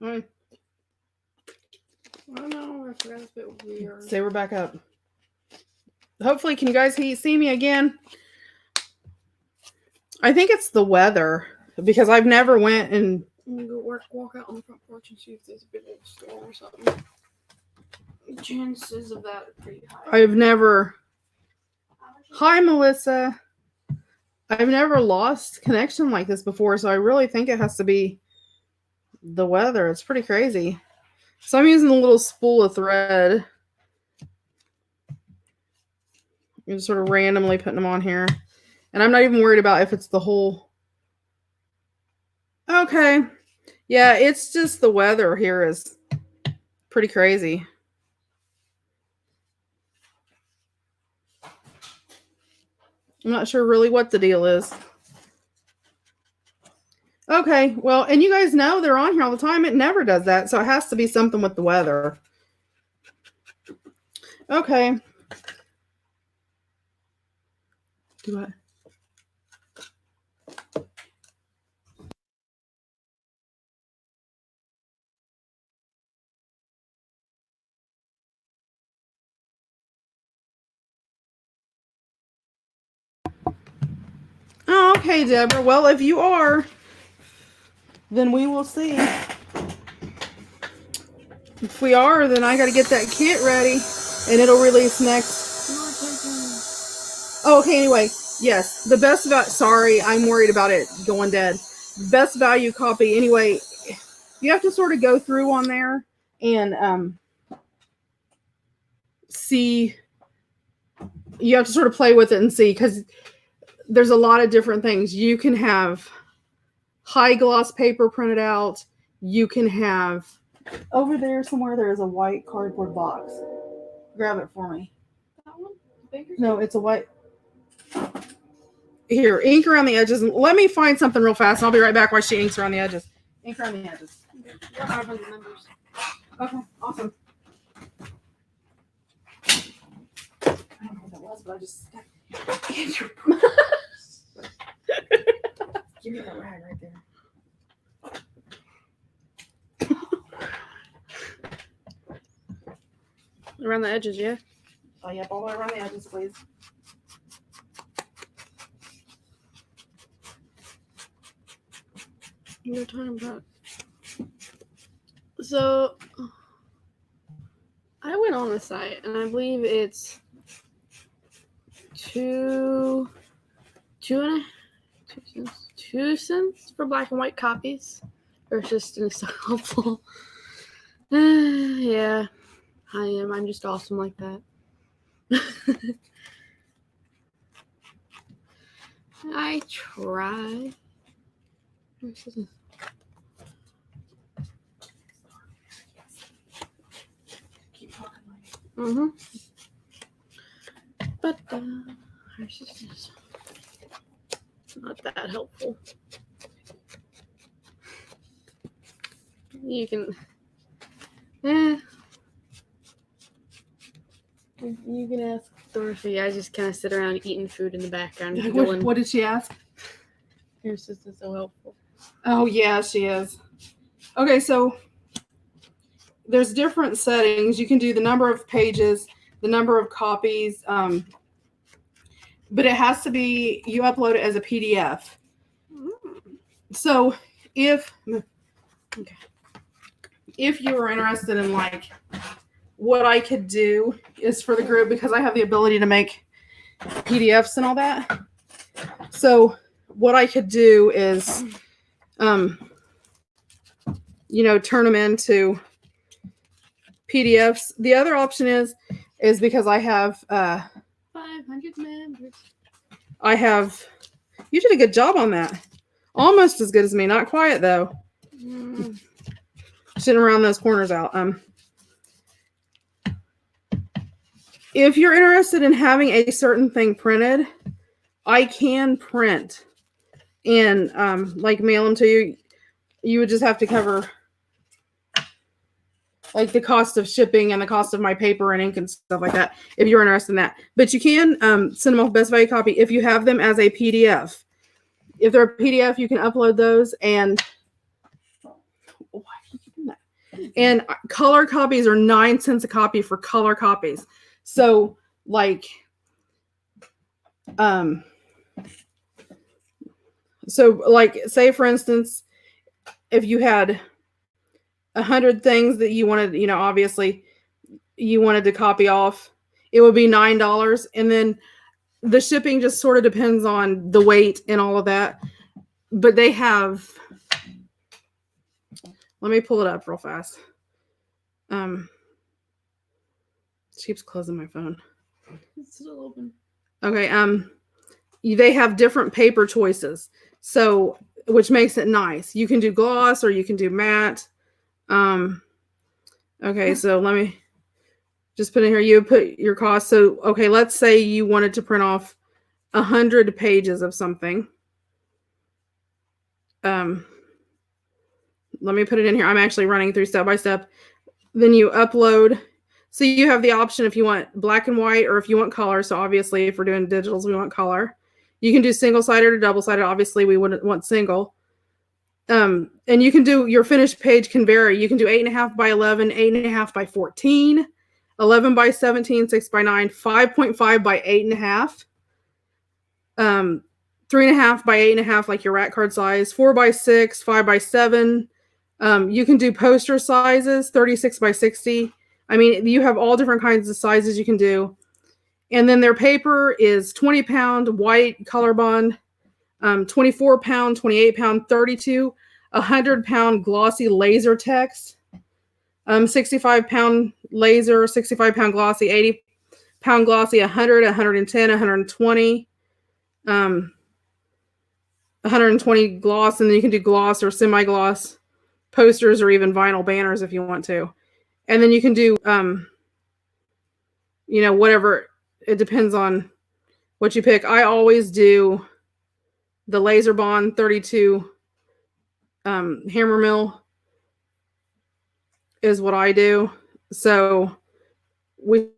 Right. I don't know. I forgot it's a bit weird. Say we're back up. Hopefully, can you guys see me again? I think it's the weather because I've never went and I'm gonna go walk out on the front porch and see if there's a big old storm or something. The chances of that are pretty high. I've never. Hi, Melissa. I've never lost connection like this before, so I really think it has to be the weather. It's pretty crazy. So I'm using a little spool of thread. I'm just sort of randomly putting them on here. And I'm not even worried about if it's the whole... Okay. Yeah, it's just the weather here is pretty crazy. I'm not sure really what the deal is. Okay, well, and you guys know they're on here all the time. It never does that, so it has to be something with the weather. Okay. Do what? Oh, okay, Deborah. Well, if you are, then we will see. If we are, then I got to get that kit ready, and it'll release next. Oh, okay, anyway. Yes, the best value. Sorry, I'm worried about it going dead. Best value copy. Anyway, you have to sort of go through on there and see. You have to sort of play with it and see, because there's a lot of different things. You can have high gloss paper printed out. You can have, over there somewhere there is a white cardboard box. Grab it for me. That one? Bigger? No, it's a white. Here, ink around the edges. Let me find something real fast. And I'll be right back while she inks around the edges. Ink around the edges. What are the numbers? Okay, awesome. I don't know what that was, but I just in your purse. Give me that rag right there. Around the edges, yeah? Oh, yep, all the way around the edges, please. You're talking about. So, I went on the site, and I believe it's two cents for black and white copies versus an helpful. Yeah, I am. I'm just awesome like that. I try. Keep talking. But ours is not that helpful. You can, you can ask Dorothy. I just kind of sit around eating food in the background. What did she ask? Your sister's so helpful. Oh, yeah, she is. Okay, so there's different settings. You can do the number of pages, the number of copies, but it has to be, you upload it as a PDF. So if you are interested in, like, what I could do is for the group, because I have the ability to make PDFs and all that. So what I could do is, turn them into PDFs. The other option is because I have 500 members. You did a good job on that. Almost as good as me. Not quite, though. Shouldn't round those corners out. If you're interested in having a certain thing printed, I can print and like mail them to you. You would just have to cover like the cost of shipping and the cost of my paper and ink and stuff like that, if you're interested in that. But you can send them off best value copy if you have them as a PDF. If they're a PDF, you can upload those. And why are you doing that? And color copies are 9 cents a copy for color copies. So like, say for instance, if you had 100 things that you wanted, obviously you wanted to copy off, it would be $9. And then the shipping just sort of depends on the weight and all of that. But they have, let me pull it up real fast. She keeps closing my phone. It's still open. Okay. They have different paper choices, so which makes it nice. You can do gloss or you can do matte. Okay, so let me just put in here. You put your cost. So okay, let's say you wanted to print off 100 pages of something. Let me put it in here. I'm actually running through step by step. Then you upload. So you have the option if you want black and white or if you want color. So obviously if we're doing digitals, we want color. You can do single-sided or double-sided. Obviously we wouldn't want single. And you can do, your finished page can vary. You can do 8.5 by 11, 8.5 by 14, 11 by 17, 6 by 9, 5.5 by 8.5, 3.5 by 8.5, like your rat card size, 4 by 6, 5 by 7. You can do poster sizes, 36 by 60. I mean, you have all different kinds of sizes you can do. And then their paper is 20-pound white color bond, 24-pound, 28-pound, 32, 100-pound glossy laser text, 65-pound laser, 65-pound glossy, 80-pound glossy, 100, 110, 120, 120 gloss, and then you can do gloss or semi-gloss posters or even vinyl banners if you want to. And then you can do, whatever. It depends on what you pick. I always do the laser bond 32 hammer mill is what I do. So we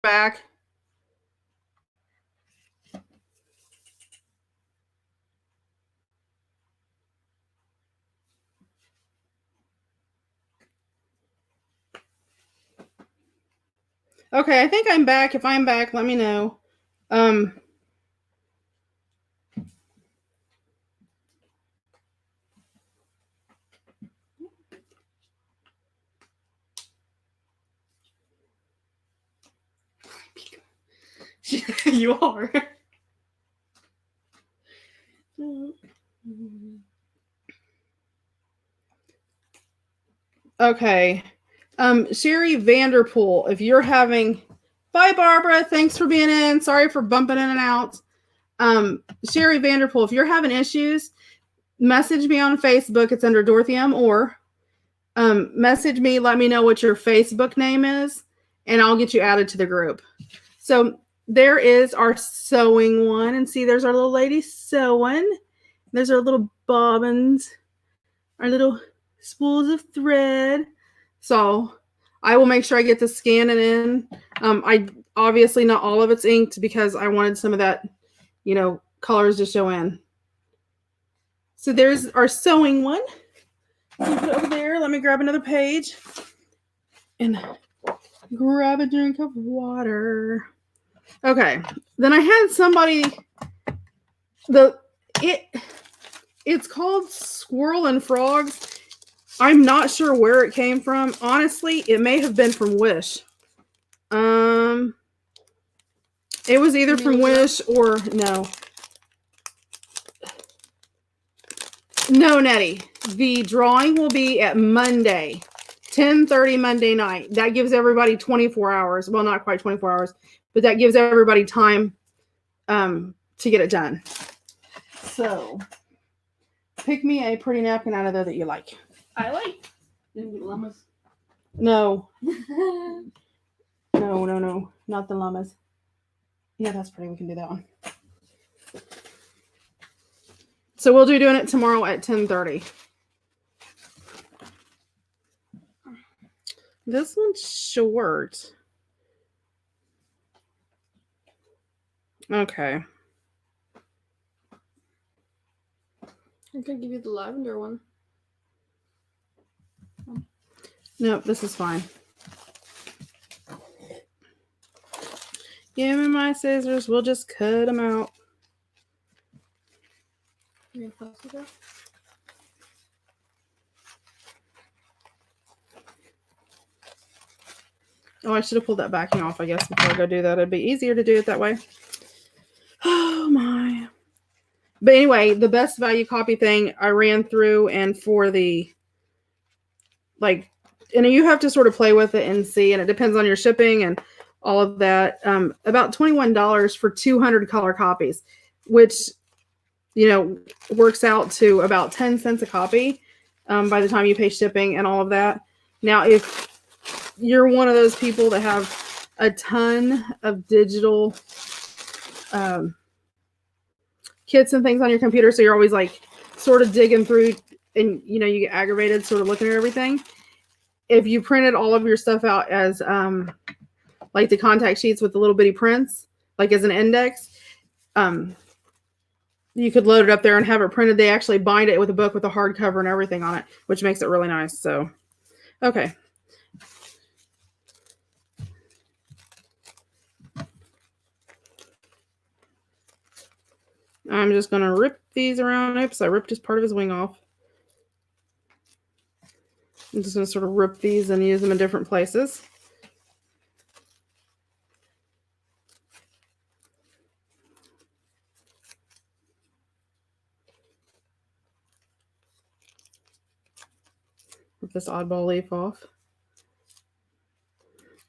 back. Okay, I think I'm back. If I'm back, let me know. You are. Okay. Sherry Vanderpool, if you're having, bye Barbara, thanks for being in. Sorry for bumping in and out. Sherry Vanderpool, if you're having issues, message me on Facebook. It's under Dorothy M. Orr. Message me. Let me know what your Facebook name is, and I'll get you added to the group. So there is our sewing one. And see, there's our little lady sewing. There's our little bobbins, our little spools of thread. So I will make sure I get to scan it in. I obviously not all of it's inked because I wanted some of that, colors to show in. So there's our sewing one. Put it over there. Let me grab another page and grab a drink of water. Okay. Then I had somebody. It's called Squirrel and Frogs. I'm not sure where it came from. Honestly, it may have been from Wish. It was either from Wish or no. No, Nettie. The drawing will be at Monday, 10:30 Monday night. That gives everybody 24 hours. Well, not quite 24 hours, but that gives everybody time to get it done. So, pick me a pretty napkin out of there that you like. I like llamas. No. No. Not the llamas. Yeah, that's pretty. We can do that one. So we'll be doing it tomorrow at 10:30. This one's short. Okay. I could give you the lavender one. Nope, this is fine. Give me my scissors. We'll just cut them out. Oh, I should have pulled that backing off, I guess, before I go do that. It'd be easier to do it that way. Oh, my. But anyway, the best value copy thing I ran through, and for the, and you have to sort of play with it and see, and it depends on your shipping and all of that. About $21 for 200 color copies, which, works out to about 10 cents a copy by the time you pay shipping and all of that. Now, if you're one of those people that have a ton of digital kits and things on your computer, so you're always sort of digging through and you get aggravated sort of looking at everything. If you printed all of your stuff out as the contact sheets with the little bitty prints, as an index, you could load it up there and have it printed. They actually bind it with a book with a hardcover and everything on it, which makes it really nice. So, okay. I'm just going to rip these around. Oops, I ripped just part of his wing off. I'm just going to sort of rip these and use them in different places. Rip this oddball leaf off.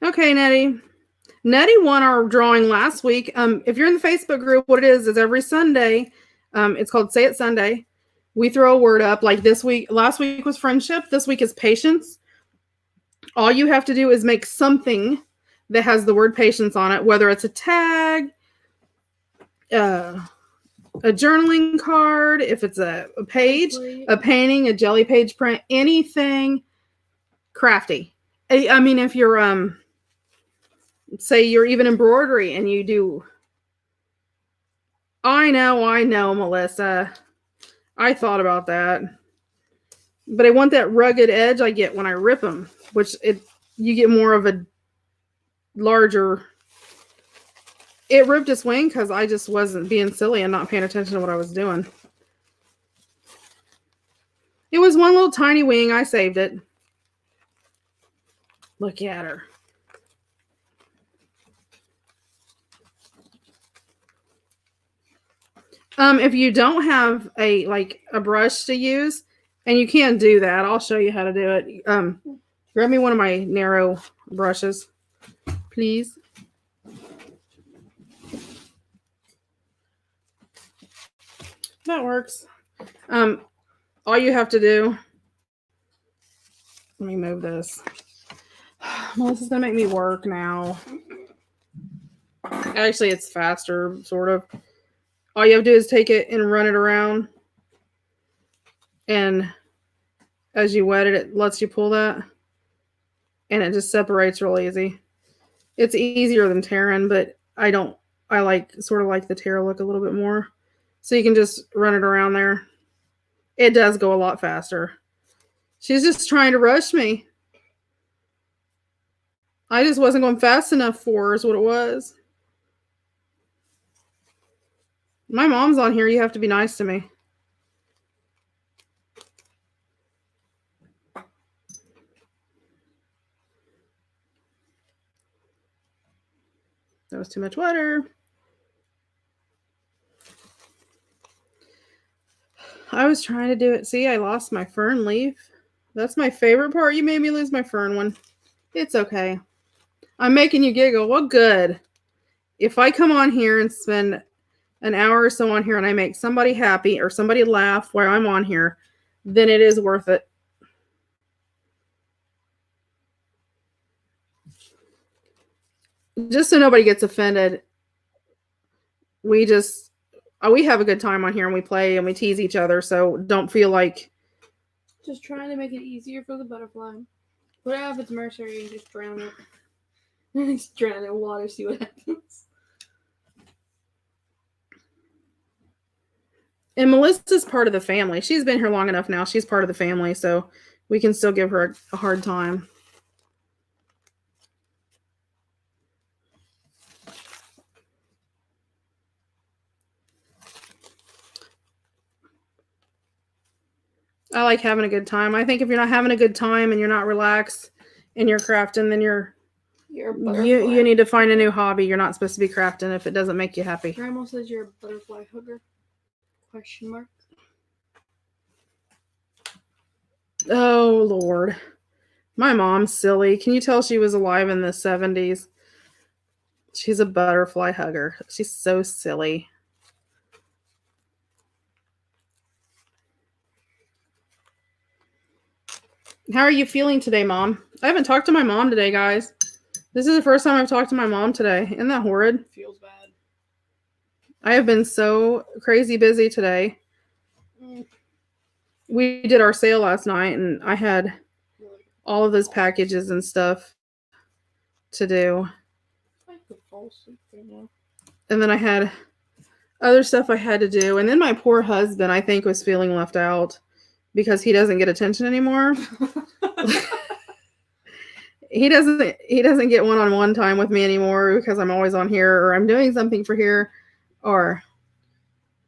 Okay, Nettie. Nettie won our drawing last week. If you're in the Facebook group, what it is every Sunday, it's called Say It Sunday. We throw a word up this week. Last week was friendship. This week is patience. All you have to do is make something that has the word patience on it, whether it's a tag, a journaling card, if it's a page, a painting, a jelly page print, anything crafty. I mean, if you're, say you're even embroidery and you do. I know, Melissa. I thought about that. But I want that rugged edge I get when I rip them, which you get more of a larger. It ripped its wing because I just wasn't being silly and not paying attention to what I was doing. It was one little tiny wing. I saved it. Look at her. If you don't have a brush to use, and you can do that, I'll show you how to do it. Grab me one of my narrow brushes, please. That works. all you have to do, let me move this. Melissa's gonna make me work now. Actually, it's faster, sort of. All you have to do is take it and run it around. And as you wet it, it lets you pull that. And it just separates real easy. It's easier than tearing, but I sort of like the tear look a little bit more. So you can just run it around there. It does go a lot faster. She's just trying to rush me. I just wasn't going fast enough for her is what it was. My mom's on here. You have to be nice to me. That was too much water. I was trying to do it. See, I lost my fern leaf. That's my favorite part. You made me lose my fern one. It's okay. I'm making you giggle. Well, good. If I come on here and spend an hour or so on here and I make somebody happy or somebody laugh while I'm on here, then it is worth it. Just so nobody gets offended, we have a good time on here and we play and we tease each other, so don't feel like... Just trying to make it easier for the butterfly. Put it out if it's mercury and just drown it. Just drown it in water, see what happens. And Melissa's part of the family. She's been here long enough now. She's part of the family, so we can still give her a hard time. I like having a good time. I think if you're not having a good time and you're not relaxed and you're crafting, then you need to find a new hobby. You're not supposed to be crafting if it doesn't make you happy. Grandma says you're a butterfly hugger? Question mark. Oh, Lord. My mom's silly. Can you tell she was alive in the 70s? She's a butterfly hugger. She's so silly. How are you feeling today, Mom? I haven't talked to my mom today, guys. This is the first time I've talked to my mom today. Isn't that horrid? Feels bad. I have been so crazy busy today. We did our sale last night, and I had all of those packages and stuff to do. I could fall asleep right now. And then I had other stuff I had to do. And then my poor husband, I think, was feeling left out because he doesn't get attention anymore. He doesn't get one-on-one time with me anymore because I'm always on here or I'm doing something for here or...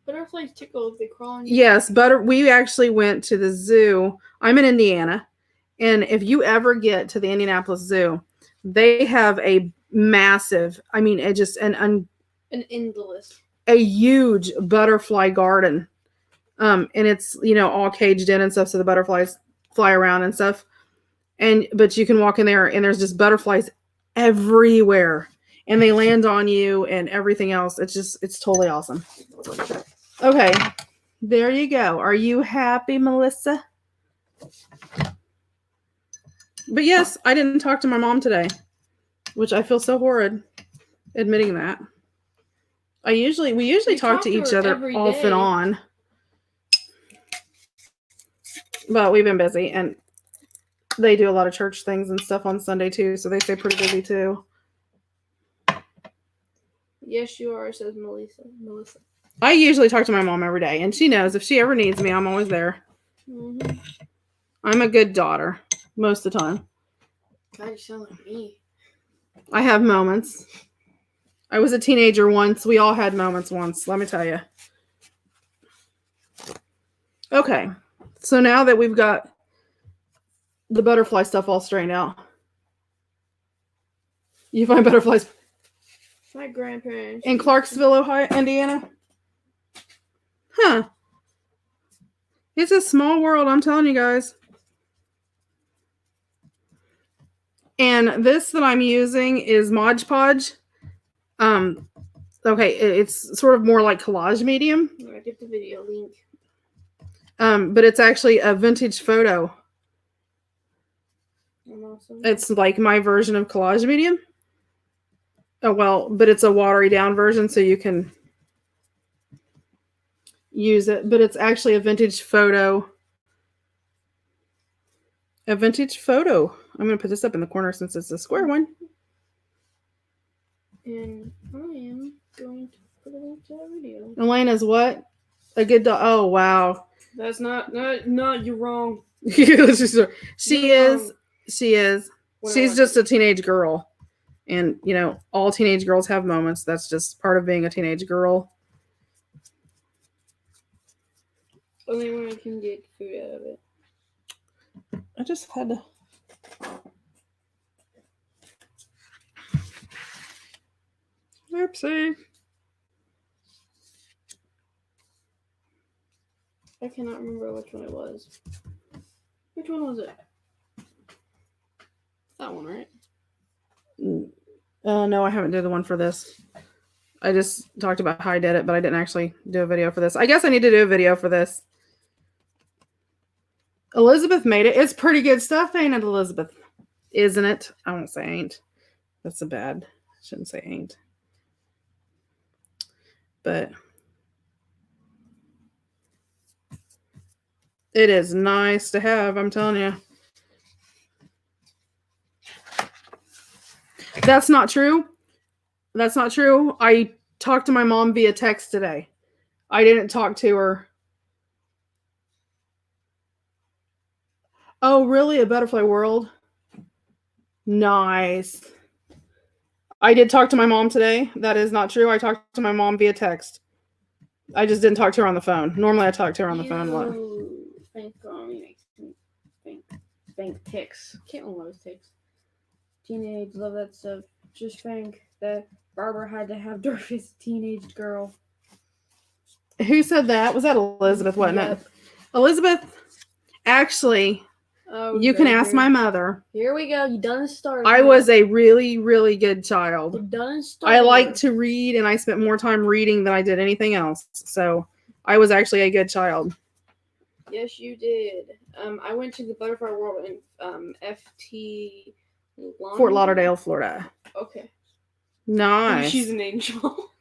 Butterflies tickle if they crawl on you. Yes, we actually went to the zoo. I'm in Indiana. And if you ever get to the Indianapolis Zoo, they have a massive, I mean, it just an endless, a huge butterfly garden. And it's, all caged in and stuff, so the butterflies fly around and stuff. But you can walk in there and there's just butterflies everywhere. And they land on you and everything else. It's totally awesome. Okay, there you go. Are you happy, Melissa? But yes, I didn't talk to my mom today, which I feel so horrid admitting that. We usually talk to each other off and on. But we've been busy, and they do a lot of church things and stuff on Sunday too, so they stay pretty busy too. Yes, you are, says Melissa. I usually talk to my mom every day, and she knows if she ever needs me, I'm always there. Mm-hmm. I'm a good daughter most of the time. God, you sound like me. I have moments. I was a teenager once. We all had moments once, let me tell you. Okay, so now that we've got the butterfly stuff all straightened out, you find butterflies My grandparents in Clarksville, Ohio, Indiana? Huh. It's a small world, I'm telling you guys. And this that I'm using is Modge Podge. Okay, it's sort of more like collage medium. I'm gonna give the video link. But it's actually a vintage photo. Awesome. It's like my version of collage medium. Oh, well, but it's a watery down version, so you can use it. But it's actually a vintage photo. A vintage photo. I'm going to put this up in the corner since it's a square one. And I am going to put a link to that video. Elena's what? A good dog. Oh, wow. That's not, you're wrong. She is. You're She is. What She's I just a teenage girl. And, you know, all teenage girls have moments. That's just part of being a teenage girl. Only when I can get food out of it. I just had to. Oopsie. I cannot remember which one it was. Which one was it? That one, right? No, I haven't did the one for this. I just talked about how I did it, but I didn't actually do a video for this. I guess I need to do a video for this. Elizabeth made it. It's pretty good stuff, ain't it, Elizabeth? Isn't it? I won't say ain't. That's a bad. I shouldn't say ain't. But it is nice to have, I'm telling you. That's not true. That's not true. I talked to my mom via text today. I didn't talk to her. Oh, really? A Butterfly World? Nice. I did talk to my mom today. That is not true. I talked to my mom via text. I just didn't talk to her on the phone. Normally I talk to her on the phone a lot. Thank God, makes me think ticks. Can't remember those ticks. Teenage, love that stuff. Just think that Barbara had to have Dorothy's teenage girl. Who said that? Was that Elizabeth, wasn't it? Elizabeth, actually, you can ask my mother. Here we go. You done started. I was a really, really good child. You done started. I like to read, and I spent more time reading than I did anything else. So I was actually a good child. Yes, you did. I went to the Butterfly World in FT Fort Lauderdale, Florida. Okay. Nice. Oh, she's an angel.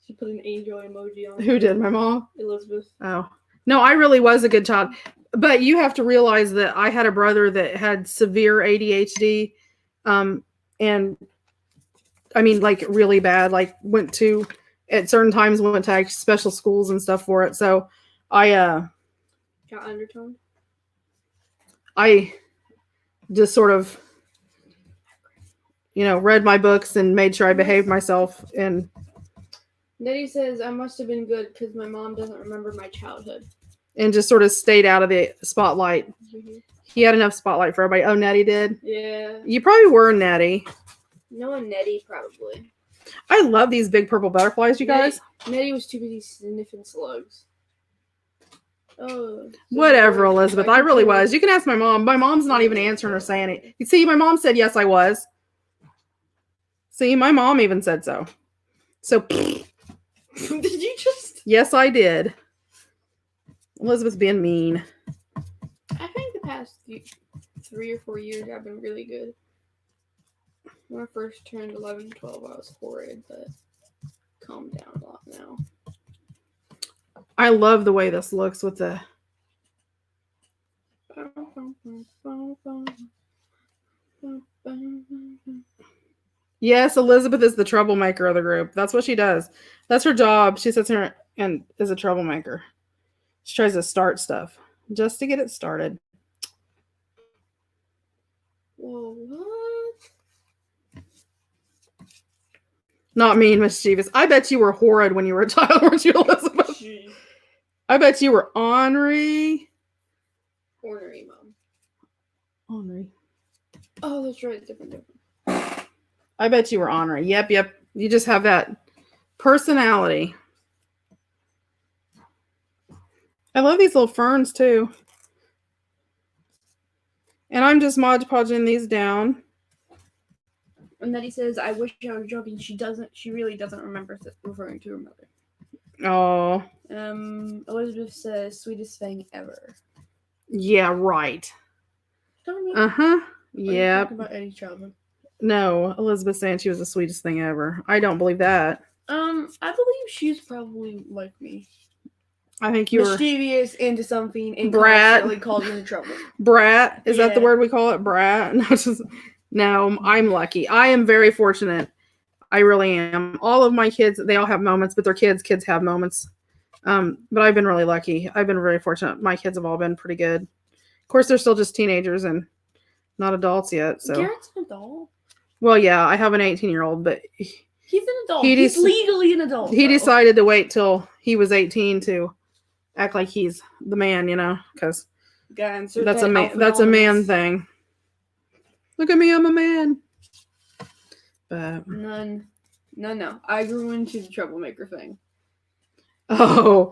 She put an angel emoji on. Who did? My mom? Elizabeth. Oh. No, I really was a good child. But you have to realize that I had a brother that had severe ADHD. And I mean, like really bad, like at certain times went to like special schools and stuff for it. So got undertone. I just sort of, read my books and made sure I behaved myself. And Nettie says I must have been good because my mom doesn't remember my childhood. And just sort of stayed out of the spotlight. Mm-hmm. He had enough spotlight for everybody. Oh, Nettie did? Yeah. You probably were Nettie. No, Nettie probably. I love these big purple butterflies, you guys. Nettie was too busy sniffing slugs. Oh. Whatever, Elizabeth. I really was. You can ask my mom. My mom's not even answering or saying it. You see, my mom said yes, I was. See, my mom even said so. So. Did you just? Yes, I did. Elizabeth's being mean. I think the past 3 or 4 years I've been really good. When I first turned 11, 12, I was horrid, but calmed down a lot now. I love the way this looks with the... Yes, Elizabeth is the troublemaker of the group. That's what she does. That's her job. She sits here and is a troublemaker. She tries to start stuff just to get it started. Whoa, what? Not mean, mischievous. I bet you were horrid when you were a child, weren't you, Elizabeth? Jeez. I bet you were ornery. Ornery, Mom. Ornery. Oh, that's right. Different. I bet you were ornery. Yep. You just have that personality. I love these little ferns, too. And I'm just Modge Podging these down. And Nettie says, I wish I was joking. She really doesn't remember referring to her mother. Oh, Elizabeth says sweetest thing ever. yeah, right. Don't me. Uh-huh. Are you Yep. talking about Eddie's childhood? No, Elizabeth saying she was the sweetest thing ever. I don't believe that. I believe she's probably like me. I think you were Mischievous, into something, and Brat. constantly called into trouble. brat. Is that the Yeah. word we call it? Brat? No, I'm lucky. I am very fortunate. I really am. All of my kids, they all have moments, but they're kids. Kids have moments. But I've been really lucky. I've been very fortunate. My kids have all been pretty good. Of course, they're still just teenagers and not adults yet. So, Garrett's an adult. well, yeah, I have an 18-year-old, but He's an adult. He He's dec- legally an adult. he though. decided to wait till he was 18 to act like he's the man, because Gotta insert that's that a man. alpha That's a man dominance. thing. Look at me, I'm a man. But No. I grew into the troublemaker thing. oh,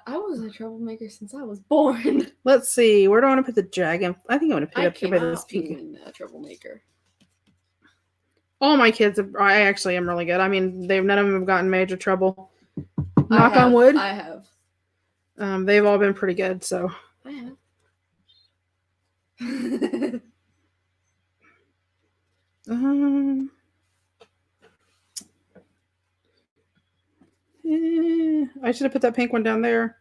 I was a troublemaker since I was born. let's see. Where do I want to put the dragon? I think I want to put it up here by this pink. being a troublemaker. All my kids, I actually am really good. I mean, none of them have gotten major trouble. Knock on wood. I have. They've all been pretty good. So I have. I should have put that pink one down there.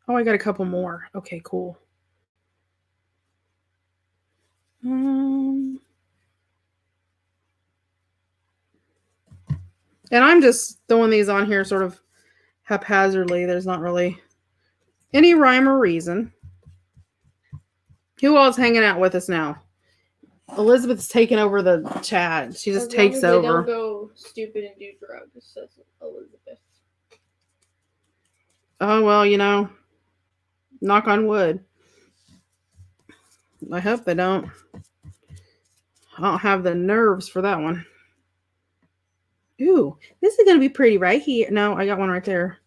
Oh, I got a couple more. Okay, cool. And I'm just throwing these on here sort of haphazardly. There's not really any rhyme or reason. Who all's hanging out with us now? Elizabeth's taking over the chat. She just takes They over. don't go stupid and do drugs, says Elizabeth. Oh, well, knock on wood. I hope they don't. I don't have the nerves for that one. Ooh, this is going to be pretty right here. No, I got one right there.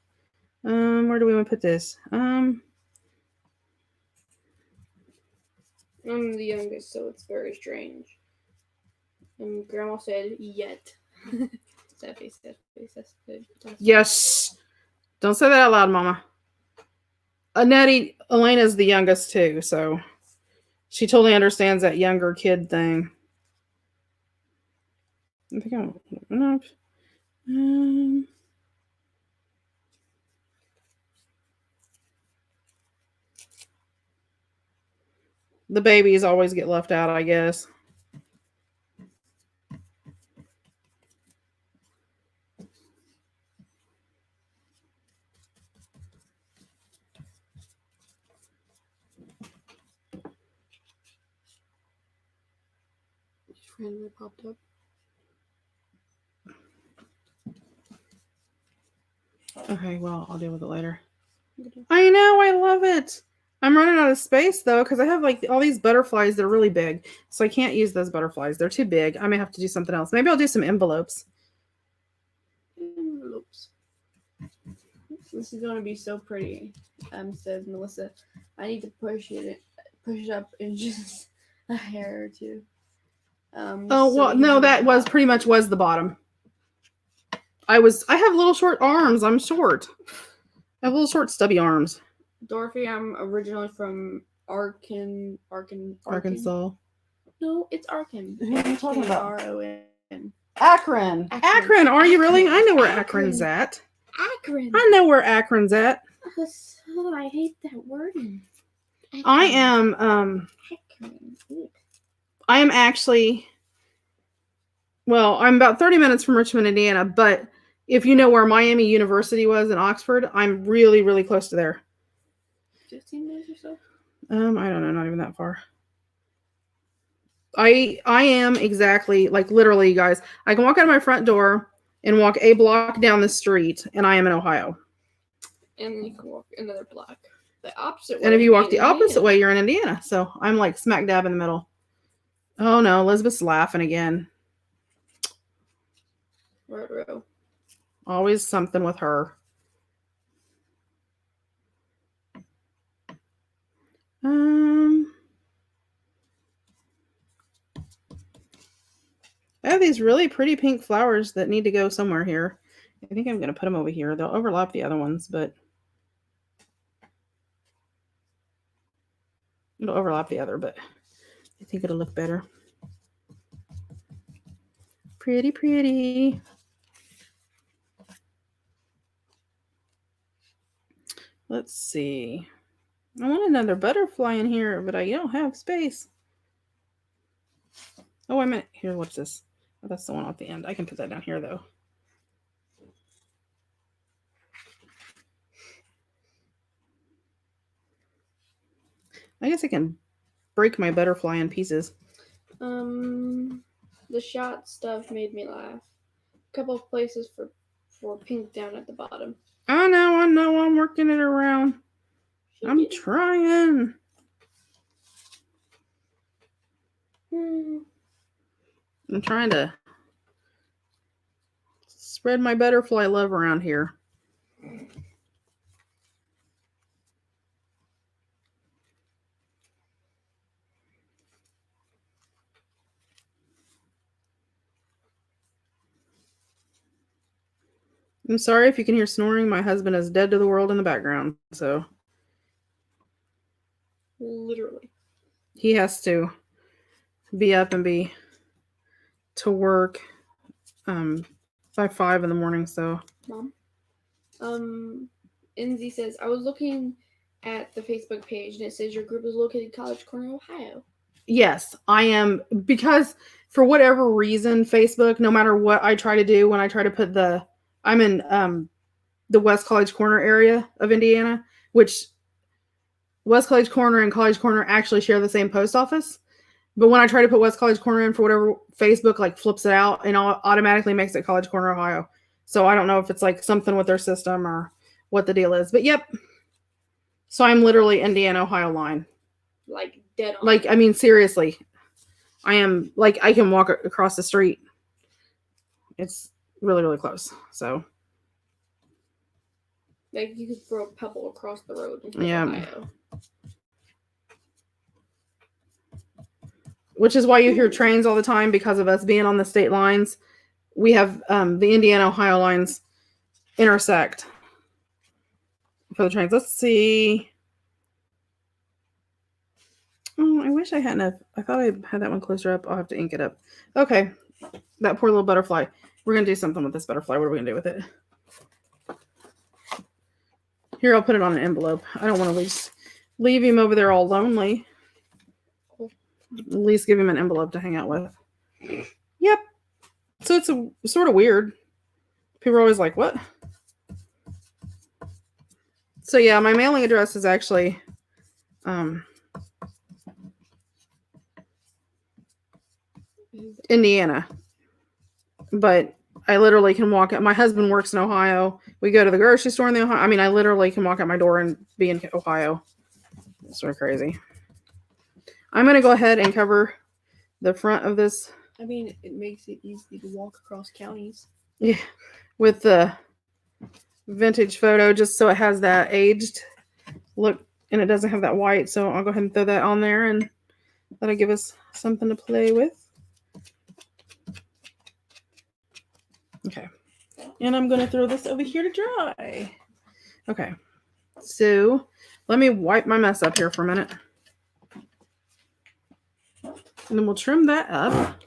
Where do we want to put this? I'm the youngest, so it's very strange. And Grandma said, yet. Sad face. Yes. Don't say that out loud, Mama. Nettie, Elena's the youngest too, so she totally understands that younger kid thing. I think I'm open up. The babies always get left out, I guess. Just randomly popped up. Okay, well, I'll deal with it later. I know, I love it. I'm running out of space though, because I have like all these butterflies that are really big. So I can't use those butterflies. They're too big. I may have to do something else. Maybe I'll do some envelopes. Envelopes. This is gonna be so pretty, says Melissa. I need to push it up in just a hair or two. Oh, well, no, that pretty much was the bottom. I have little short arms. I'm short. I have little short stubby arms. Dorothy, I'm originally from Arkansas. No, it's Arkin. Who are you talking about? R-O-N. Akron. Are you really? I know where Akron's at. Akron. I know where Akron's at. Oh, I hate that wording. I am Akron. I am actually, well, I'm about 30 minutes from Richmond, Indiana, but if you know where Miami University was in Oxford, I'm really, really close to there. 15 minutes or so? I don't know, not even that far. I am exactly, like literally, guys, I can walk out of my front door and walk a block down the street, and I am in Ohio. And you can walk another block the opposite way. And if you walk the opposite way, you're in Indiana. So I'm like smack dab in the middle. Oh no, Elizabeth's laughing again. Ruh-roh. Always something with her. I have these really pretty pink flowers that need to go somewhere here. I think I'm going to put them over here. They'll overlap the other ones, but it'll overlap the other, but I think it'll look better. Pretty, pretty. Let's see. I want another butterfly in here, but I don't have space. Oh, wait a minute. Here, what's this? Oh, that's the one at the end. I can put that down here, though. I guess I can break my butterfly in pieces. The shot stuff made me laugh. A couple of places for pink down at the bottom. I know. I'm working it around. I'm trying. I'm trying to spread my butterfly love around here. I'm sorry if you can hear snoring. My husband is dead to the world in the background, so Literally. he has to be up and be to work by 5 in the morning. So, Mom, Enzy says, I was looking at the Facebook page and it says your group is located in College Corner, Ohio. Yes, I am, because for whatever reason, Facebook, no matter what I try to do, when I try to put I'm in the West College Corner area of Indiana, which West College Corner and College Corner actually share the same post office. But when I try to put West College Corner in, for whatever, Facebook like flips it out and automatically makes it College Corner, Ohio. So I don't know if it's like something with their system or what the deal is. But yep. So I'm literally Indiana, Ohio line. Like dead on. Like, I mean, seriously. I am, like, I can walk across the street. It's really, really close. So. Like you could throw a pebble across the road. Yeah. Ohio. Which is why you hear trains all the time, because of us being on the state lines. We have the Indiana-Ohio lines intersect for the trains. Let's see. Oh, I wish I hadn't. I thought I had that one closer up. I'll have to ink it up. Okay. That poor little butterfly. We're going to do something with this butterfly. What are we going to do with it? Here, I'll put it on an envelope. I don't want to just leave him over there all lonely. At least give him an envelope to hang out with. Yep. So it's sort of weird. People are always like, what? So yeah, my mailing address is actually Indiana. But I literally can walk out. My husband works in Ohio. We go to the grocery store in the Ohio. I mean, I literally can walk out my door and be in Ohio. It's sort of crazy. I'm going to go ahead and cover the front of this. I mean, it makes it easy to walk across counties. Yeah, with the vintage photo, just so it has that aged look and it doesn't have that white. So I'll go ahead and throw that on there, and that'll give us something to play with. Okay. And I'm going to throw this over here to dry. Okay. So let me wipe my mess up here for a minute. And then we'll trim that up.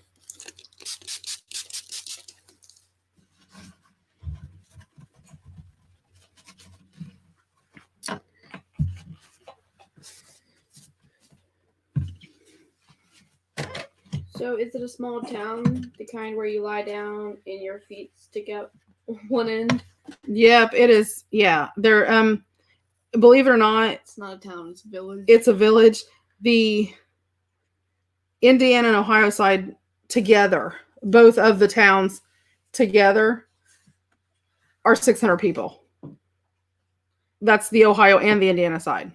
So is it a small town, the kind where you lie down and your feet stick out one end? Yep, it is. Yeah. They're believe it or not, it's not a town, it's a village. It's a village. The Indiana and Ohio side together, both of the towns together, are 600 people. That's the Ohio and the Indiana side.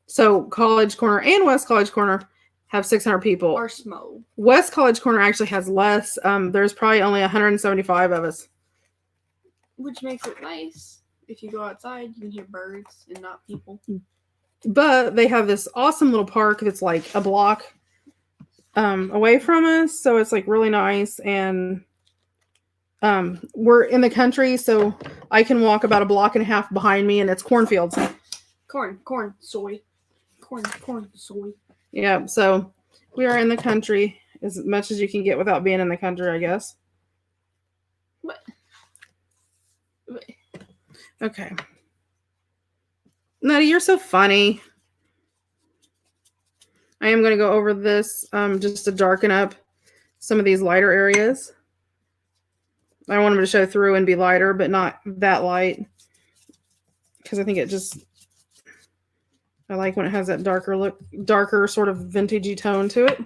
So College Corner and West College Corner have 600 people. Are small. West College Corner actually has less. There's probably only 175 of us. Which makes it nice. If you go outside, you can hear birds and not people. But they have this awesome little park that's like a block away from us. So it's like really nice. And We're in the country, so I can walk about a block and a half behind me, and it's cornfields. Corn, soy. Corn, soy. Yeah, so we are in the country as much as you can get without being in the country, I guess. What? Okay. Nutty, you're so funny. I am going to go over this just to darken up some of these lighter areas. I want them to show through and be lighter, but not that light. Because I think it just... I like when it has that darker look, darker sort of vintagey tone to it.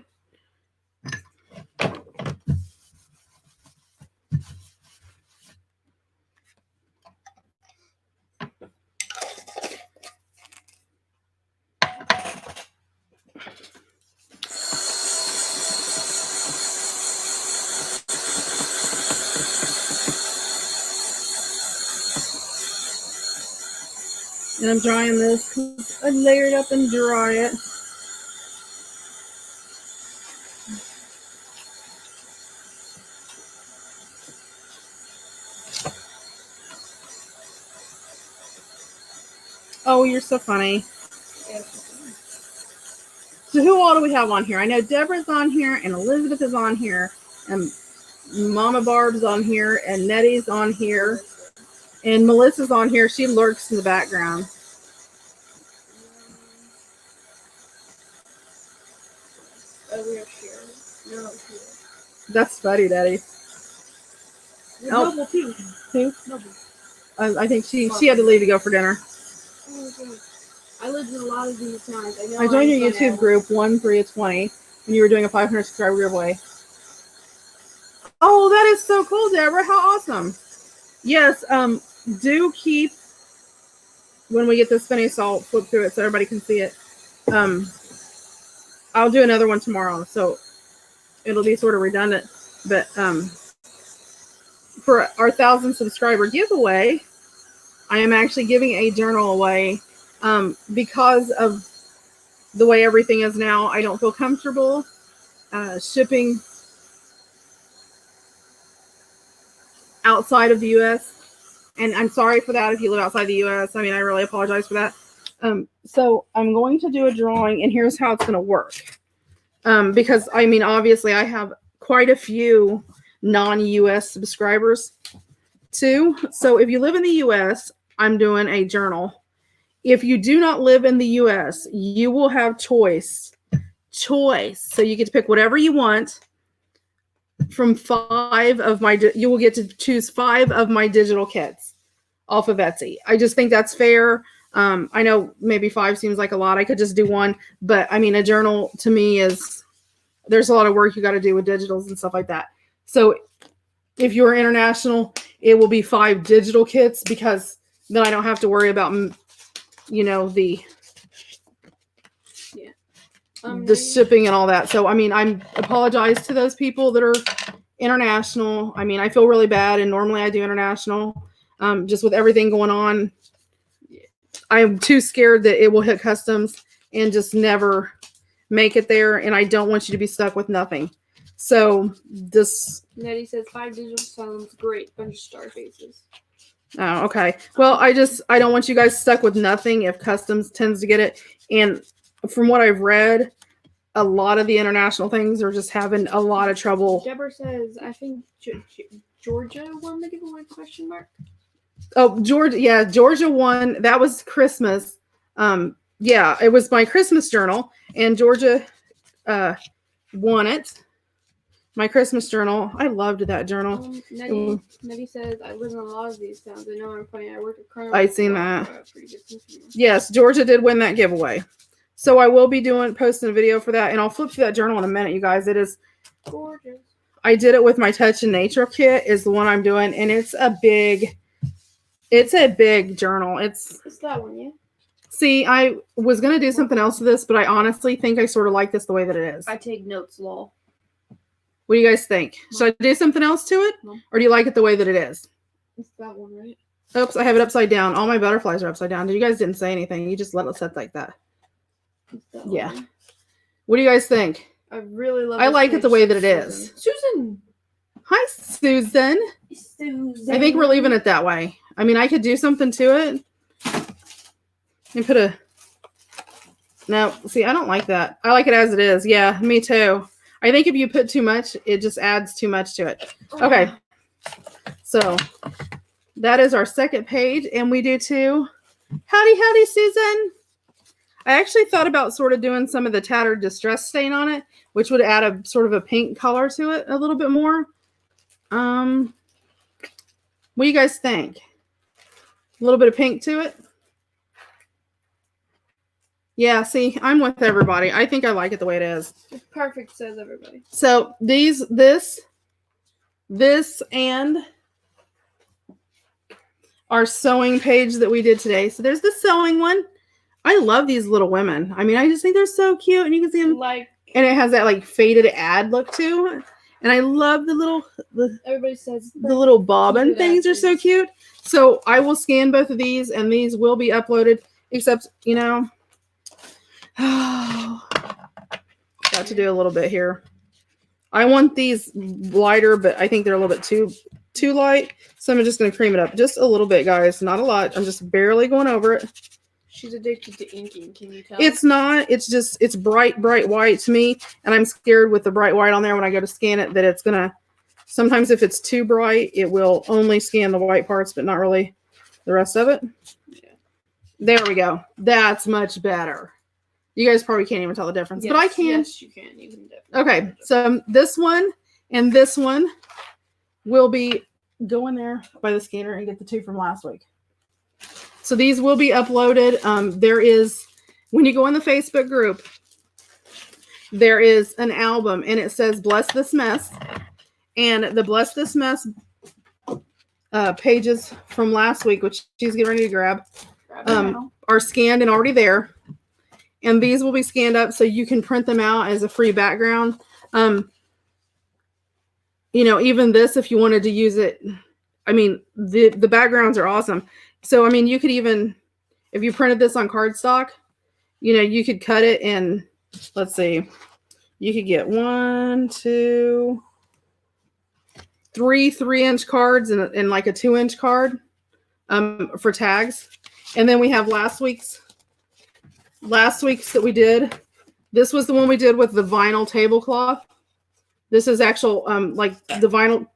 And I'm drying this because I layer it up and dry it. Oh, you're so funny. So who all do we have on here? I know Deborah's on here, and Elizabeth is on here, and Mama Barb's on here, and Nettie's on here, and Melissa's on here. She lurks in the background. We have Sharon. No, That's funny, Daddy. Noble too. Who? Noble. I think she had to leave to go for dinner. I lived in a lot of these times. I joined your YouTube group 1-3-20 when you were doing a 500 subscriber giveaway. Oh, that is so cool, Deborah. How awesome. Yes, do keep, when we get this finished, I'll flip through it so everybody can see it. I'll do another one tomorrow, so it'll be sort of redundant. But for our 1,000 subscriber giveaway, I am actually giving a journal away. Because of the way everything is now, I don't feel comfortable shipping outside of the U.S. And I'm sorry for that if you live outside the U.S. I mean, I really apologize for that. So I'm going to do a drawing, and here's how it's going to work. Because, I mean, obviously, I have quite a few non-U.S. subscribers, too. So if you live in the U.S., I'm doing a journal. If you do not live in the U.S., you will have choice. So you get to pick whatever you want from 5 of my, you will get to choose 5 of my digital kits off of Etsy. I just think that's fair. I know maybe 5 seems like a lot. I could just do 1, but I mean, a journal to me is, there's a lot of work you got to do with digitals and stuff like that. So if you're international, it will be 5 digital kits, because then I don't have to worry about, you know, the shipping and all that. So, I mean, I apologize to those people that are international. I mean, I feel really bad, and normally I do international. Just with everything going on, I'm too scared that it will hit customs and just never make it there, and I don't want you to be stuck with nothing. So, this... Nettie says 5 digital sounds great. Bunch of star faces. Oh, okay. Well, I don't want you guys stuck with nothing if customs tends to get it. And from what I've read, a lot of the international things are just having a lot of trouble. Deborah says, I think Georgia won the giveaway, ? Oh, Georgia. Yeah, Georgia won. That was Christmas. Yeah, it was my Christmas journal, and Georgia won it. My Christmas journal. I loved that journal. Nettie says, I live in a lot of these towns. I know I'm funny. I work at Carnival. I'd seen that. Yes, Georgia did win that giveaway. So I will be posting a video for that, and I'll flip through that journal in a minute, you guys. It is gorgeous. I did it with my Touch in Nature kit is the one I'm doing, and it's a big journal. It's that one, yeah. See, I was going to do something else with this, but I honestly think I sort of like this the way that it is. I take notes, lol. What do you guys think? Should I do something else to it? No. Or do you like it the way that it is? It's that one, right? Oops, I have it upside down. All my butterflies are upside down. You guys didn't say anything. You just let it sit like that. Yeah. One. What do you guys think? I really love it. I like it the way that it is. Susan! Hi, Susan. I think we're leaving it that way. I mean, I could do something to it. And put a... No, see, I don't like that. I like it as it is. Yeah, me too. I think if you put too much, it just adds too much to it. Okay. So that is our second page. And we do too. Howdy, Susan. I actually thought about sort of doing some of the tattered distress stain on it, which would add a sort of a pink color to it a little bit more. What do you guys think? A little bit of pink to it? Yeah, see, I'm with everybody. I think I like it the way it is. It's perfect, says everybody. So this, and our sewing page that we did today. So there's the sewing one. I love these little women. I mean, I just think they're so cute, and you can see them. And it has that like faded ad look too. And I love everybody says the little bobbin things are so cute. So I will scan both of these, and these will be uploaded. Except, you know, got to do a little bit here. I want these lighter, but I think they're a little bit too light. So I'm just going to cream it up just a little bit, guys. Not a lot. I'm just barely going over it. She's addicted to inking. Can you tell? It's not. It's just, it's bright white to me. And I'm scared with the bright white on there when I go to scan it that it's going to, sometimes if it's too bright, it will only scan the white parts, but not really the rest of it. Yeah. There we go. That's much better. You guys probably can't even tell the difference, yes, but I can. Yes, you can. You can definitely. Okay, so this one and this one will be go in there by the scanner and get the two from last week. So these will be uploaded. There is, when you go in the Facebook group, there is an album and it says Bless This Mess. And the Bless This Mess pages from last week, which she's getting ready to grab, are scanned and already there. And these will be scanned up so you can print them out as a free background. You know, even this, if you wanted to use it, I mean, the backgrounds are awesome. So, I mean, you could even, if you printed this on cardstock, you know, you could cut it in, let's see, you could get 1, 2, 3 3-inch cards and like a 2-inch card for tags. And then we have last week's that we did. This was the one we did with the vinyl tablecloth. This is actual like the vinyl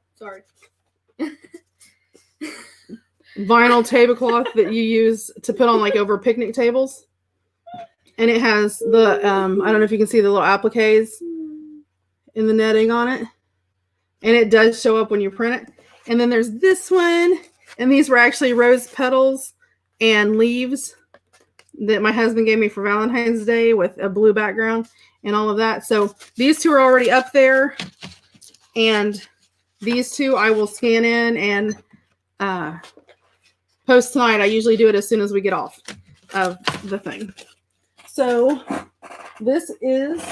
vinyl tablecloth that you use to put on like over picnic tables. And it has the I don't know if you can see the little appliques in the netting on it. And it does show up when you print it. And then there's this one, and these were actually rose petals and leaves that my husband gave me for Valentine's Day with a blue background and all of that. So these two are already up there, and these two I will scan in and post tonight. I usually do it as soon as we get off of the thing. So this is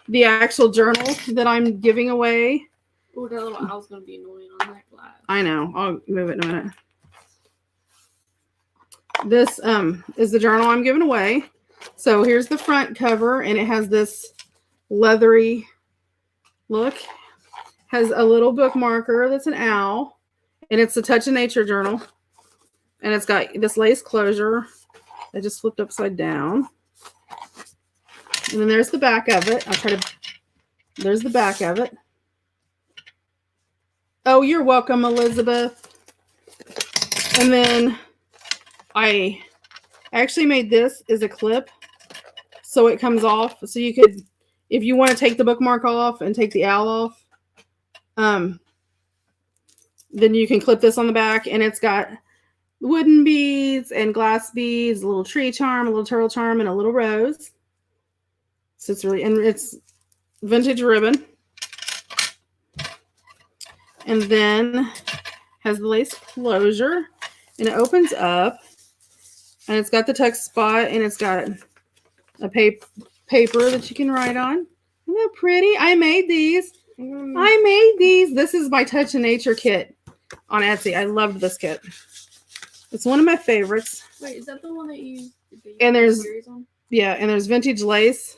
the actual journal that I'm giving away. Oh, that little owl's going to be annoying on that glass. I know. I'll move it in a minute. This is the journal I'm giving away. So here's the front cover, and it has this leathery look. Has a little bookmarker that's an owl, and it's a Touch of Nature journal. And it's got this lace closure that just flipped upside down. And then there's the back of it. There's the back of it. Oh, you're welcome, Elizabeth. And then I actually made this as a clip so it comes off. So you could, if you want to take the bookmark off and take the owl off, then you can clip this on the back, and it's got wooden beads and glass beads, a little tree charm, a little turtle charm, and a little rose. So it's really, and it's vintage ribbon. And then has the lace closure, and it opens up, and it's got the text spot, and it's got a paper that you can write on. Isn't that pretty? I made these. I made these. This is my Touch of Nature kit on Etsy. I loved this kit. It's one of my favorites. Wait, is that the one that you and there's series on? Yeah, and there's vintage lace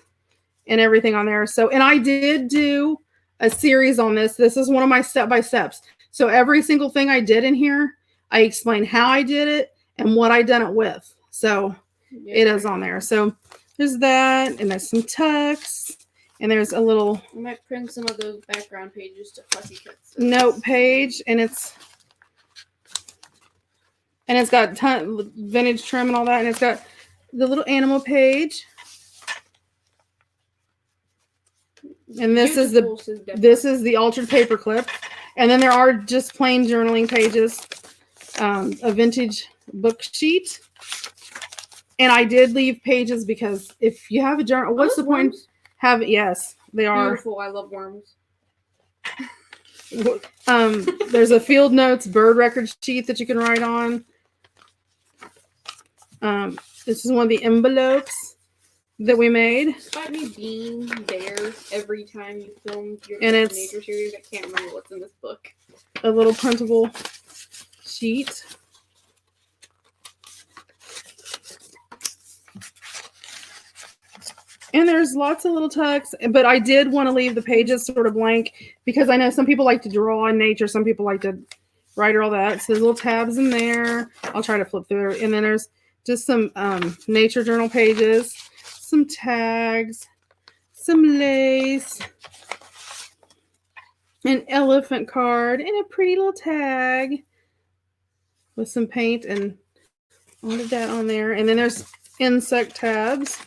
and everything on there. So, and I did do a series on this. This is one of my step-by-steps. So every single thing I did in here, I explain how I did it and what I done it with. So it is on there. So there's that, and there's some tucks, and there's a little. I might print some of those background pages to Fussy Kits. Note page, and it's got vintage trim and all that, and it's got the little animal page. And this is the altered paperclip, and then there are just plain journaling pages, a vintage book sheet, and I did leave pages because if you have a journal, what's the point? Have it? Yes, they are beautiful. I love worms. There's a field notes bird record sheet that you can write on. This is one of the envelopes that we made. Despite me being there every time you filmed your nature series, I can't remember what's in this book. A little printable sheet. And there's lots of little tucks, but I did want to leave the pages sort of blank because I know some people like to draw in nature. Some people like to write all that. So there's little tabs in there. I'll try to flip through it. And then there's just some nature journal pages, some tags, some lace, an elephant card, and a pretty little tag with some paint and all of that on there. And then there's insect tabs.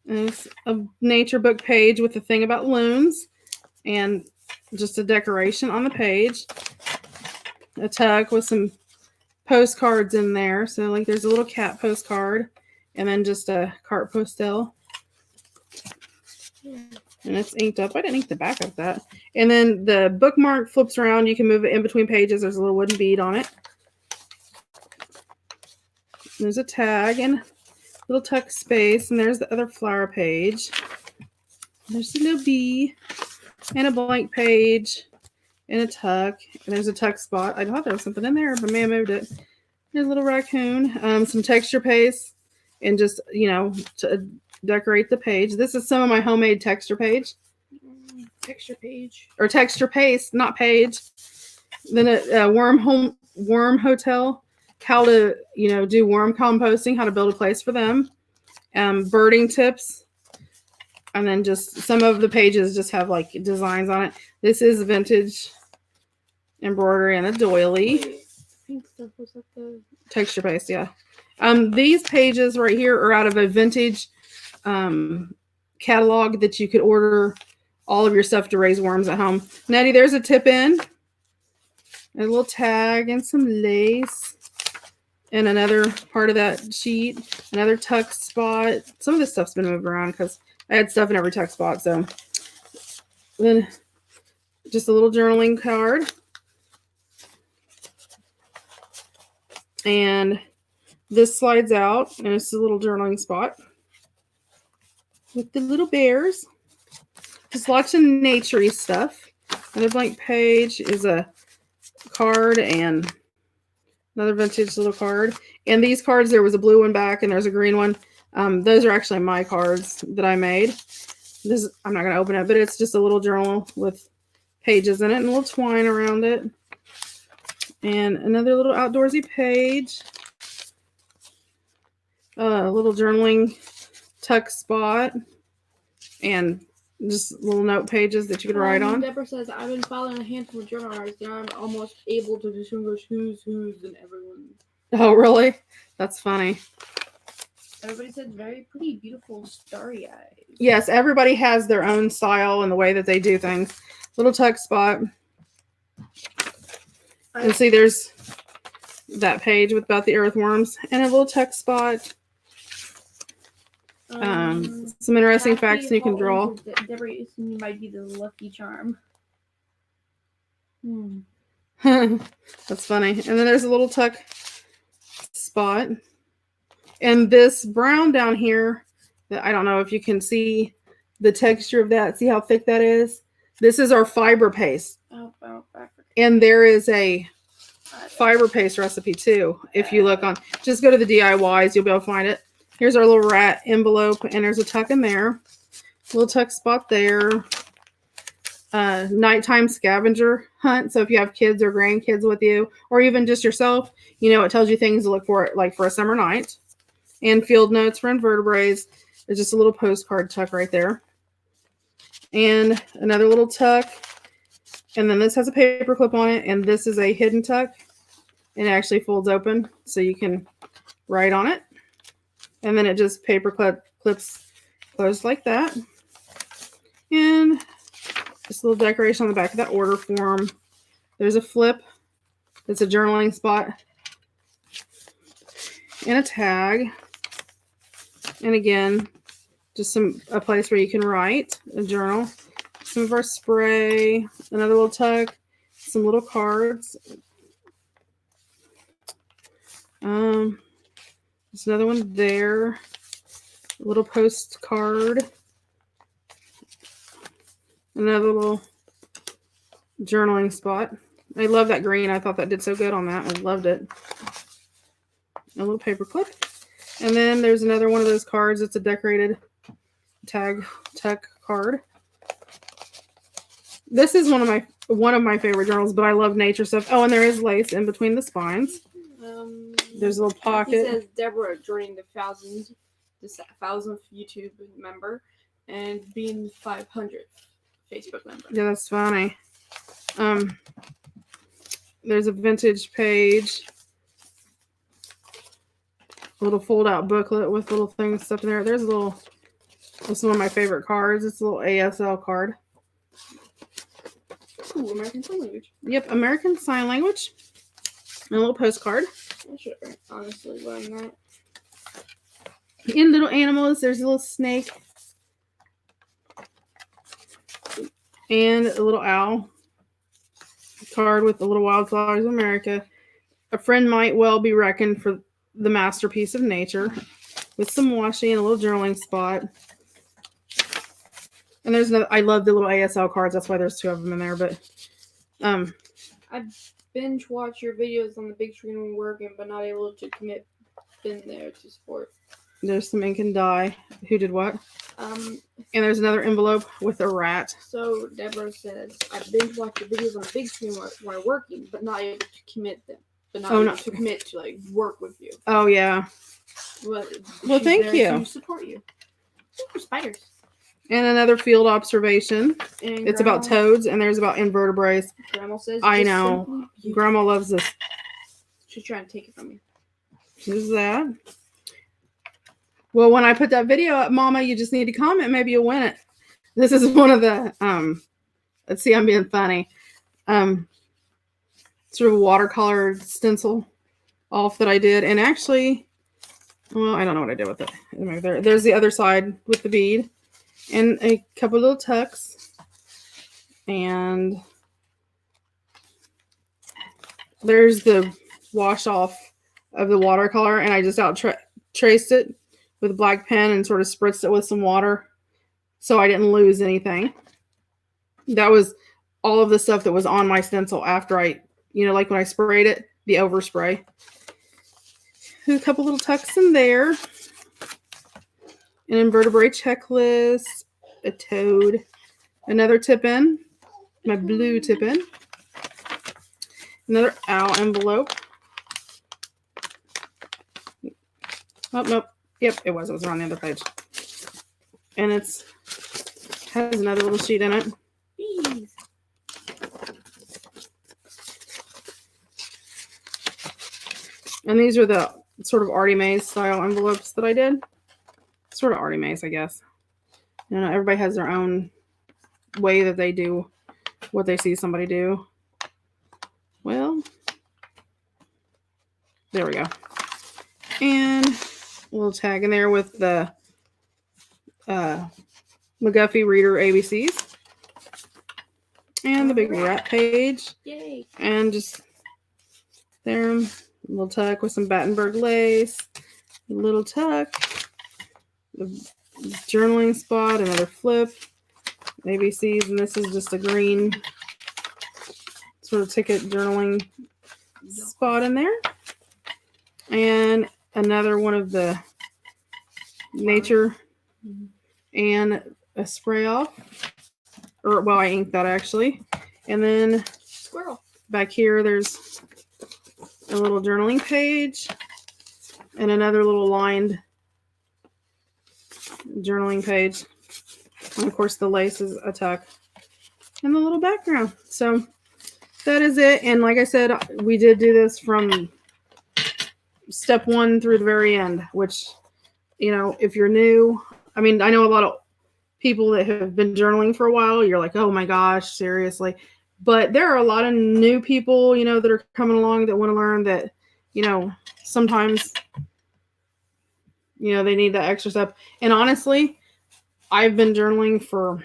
And it's a nature book page with a thing about loons and just a decoration on the page. A tug with some postcards in there. So like there's a little cat postcard and then just a carte postal. And it's inked up. I didn't ink the back of that. And then the bookmark flips around. You can move it in between pages. There's a little wooden bead on it. There's a tag and little tuck space, and there's the other flower page. There's a little bee and a blank page and a tuck, and there's a tuck spot. I thought there was something in there, but I may have moved it. There's a little raccoon, some texture paste, and just, to decorate the page. This is some of my homemade texture page. Texture page. Or texture paste, not page. Then a worm hotel. How to, do worm composting, how to build a place for them, birding tips, and then just some of the pages just have like designs on it. This is vintage embroidery and a doily. Pink stuff, was that the texture paste? Yeah. These pages right here are out of a vintage catalog that you could order all of your stuff to raise worms at home. Nettie, there's a tip in, a little tag, and some lace. And another part of that sheet, another tuck spot. Some of this stuff's been moved around because I had stuff in every tuck spot. So then just a little journaling card. And this slides out, and it's a little journaling spot with the little bears. Just lots of nature-y stuff. Another blank page is a card and another vintage little card. And these cards, there was a blue one back and there's a green one. Those are actually my cards that I made. I'm not going to open it, but it's just a little journal with pages in it and a little twine around it. And another little outdoorsy page. A little journaling tuck spot. And just little note pages that you could write on. Deborah says, I've been following a handful of journal artists and I'm almost able to distinguish who's and everyone. Oh, really? That's funny. Everybody said very pretty, beautiful, starry eyes. Yes, everybody has their own style and the way that they do things. Little tuck spot. And see, there's that page with about the earthworms and a little tuck spot. Some interesting facts and you can draw. Deborah might be the lucky charm. That's funny. And then there's a little tuck spot. And this brown down here, that I don't know if you can see the texture of that. See how thick that is? This is our fiber paste. And there is a fiber paste recipe too. If you look on, just go to the DIYs, you'll be able to find it. Here's our little rat envelope, and there's a tuck in there. Little tuck spot there. Nighttime scavenger hunt. So if you have kids or grandkids with you, or even just yourself, you know, it tells you things to look for, like for a summer night. And field notes for invertebrates. There's just a little postcard tuck right there. And another little tuck. And then this has a paper clip on it. And this is a hidden tuck. And it actually folds open so you can write on it. And then it just paper clips closed like that. And just a little decoration on the back of that order form. There's a flip. It's a journaling spot. And a tag. And again, just a place where you can write, a journal. Some of our spray, another little tuck, some little cards. There's another one there. A little postcard. Another little journaling spot. I love that green. I thought that did so good on that. I loved it. A little paper clip. And then there's another one of those cards. It's a decorated tag tuck card. This is one of my favorite journals, but I love nature stuff. Oh, and there is lace in between the spines. There's a little pocket. It says Deborah joining the 1,000th YouTube member and being the 500th Facebook member. Yeah, that's funny. There's a vintage page. A little fold-out booklet with little things stuff in there. There's a little. This is one of my favorite cards. It's a little ASL card. Ooh, American Sign Language. Yep, American Sign Language. And a little postcard. I should honestly learn that. In little animals, there's a little snake. And a little owl card with the little wildflowers of America. A friend might well be reckoned for the masterpiece of nature, with some washi and a little journaling spot. And there's another. I love the little ASL cards. That's why there's two of them in there. But I binge watch your videos on the big screen when working, but not able to commit. Been there to support. There's some ink and dye. Who did what? And there's another envelope with a rat. So Deborah says, I binge watch your videos on the big screen while working, but not able to commit them. But not able to commit to like work with you. Oh yeah. Well, thank you. To support you. Ooh, spiders. And another field observation. And it's about toads, and there's about invertebrates. Grandma says, I know. Grandma loves this. She's trying to take it from me. Who's that? Well, when I put that video up, Mama, you just need to comment. Maybe you'll win it. This is one of the, let's see, I'm being funny. Sort of watercolor stencil off that I did. And actually, well, I don't know what I did with it. There's the other side with the bead. And a couple little tucks. And there's the wash off of the watercolor. And I just traced it with a black pen and sort of spritzed it with some water. So I didn't lose anything. That was all of the stuff that was on my stencil after I, like when I sprayed it, the overspray. There's a couple little tucks in there. An invertebrate checklist, a toad, another tip-in, my blue tip-in, another owl envelope. Oh, nope. Yep, it was on the other page. And has another little sheet in it. Bees. And these are the sort of Artie Mays style envelopes that I did. Sort of Artie Mays, I guess. Everybody has their own way that they do what they see somebody do. Well, there we go. And a little tag in there with the McGuffey Reader ABCs. And the big rat page. Yay. And just there, a little tuck with some Battenberg lace. A little tuck. The journaling spot, another flip, ABCs, and this is just a green sort of ticket journaling spot in there. And another one of the nature and a spray off. Or, well, I inked that actually. And then Squirrel. Back here, there's a little journaling page and another little lined journaling page. And of course, the lace is a tuck and the little background. So that is it. And like I said, we did do this from step 1 through the very end, which, you know, if you're new, I mean, I know a lot of people that have been journaling for a while, you're like, oh my gosh, seriously. But there are a lot of new people, you know, that are coming along that want to learn that, you know, sometimes, you know, they need that extra step. And honestly, I've been journaling for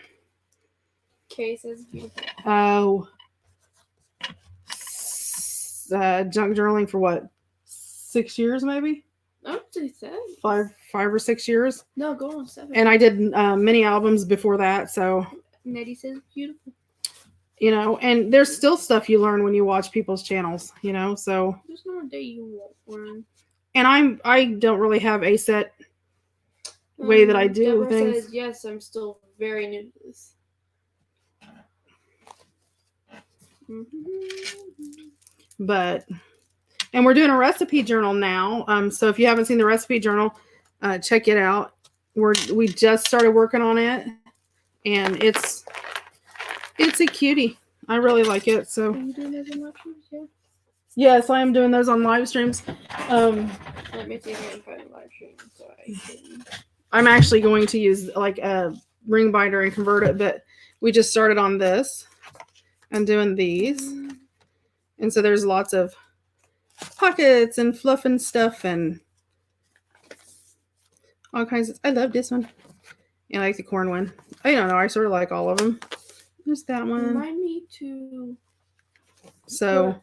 junk journaling for what, 6 years maybe? I would say 7. 5 or 6 years. No, go on 7. And I did mini albums before that, so. Nettie says beautiful. You know, and there's still stuff you learn when you watch people's channels, you know, so. There's no day you won't learn. And I don't really have a set way that I do Deborah things. says, yes, I'm still very new to this. But, and we're doing a recipe journal now. So if you haven't seen the recipe journal, check it out. We just started working on it, and it's a cutie. I really like it. So. Are you doing those on live streams? Yeah. Yes, I am doing those on live streams. Let me see if I can find a live stream so I can. I'm actually going to use like a ring binder and convert it, but we just started on this and doing these. And so there's lots of pockets and fluff and stuff and all kinds of, I love this one. And I like the corn one. I don't know, I sort of like all of them. There's that one. Remind me to. So,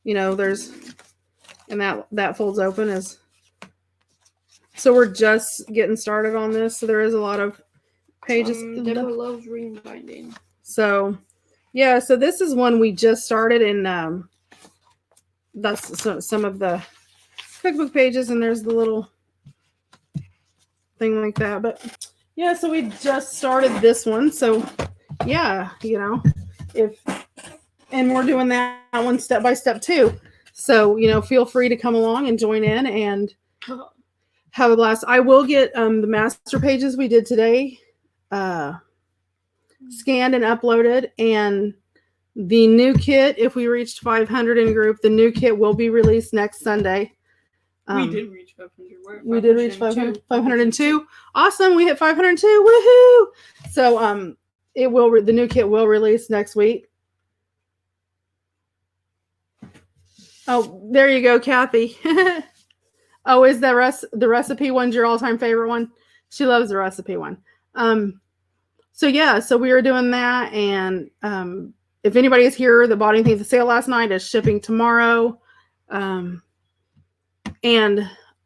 you know, there's, and that folds open as, so we're just getting started on this. So there is a lot of pages. Deborah loves ring binding. So, yeah, so this is one we just started, and that's some of the cookbook pages, and there's the little thing like that. But yeah, so we just started this one. So yeah, you know, and we're doing that one step by step too. So, you know, feel free to come along and join in and have a blast. I will get the master pages we did today scanned and uploaded, and the new kit, if we reached 500 in group, the new kit will be released next Sunday. We did reach 500. We did reach 502. Awesome. We hit 502. Woohoo. So the new kit will release next week. Oh, there you go, Kathy. Oh, is the recipe one's your all-time favorite one? She loves the recipe one. So yeah, so we were doing that, and if anybody is here that bought anything at the sale last night, it's shipping tomorrow. And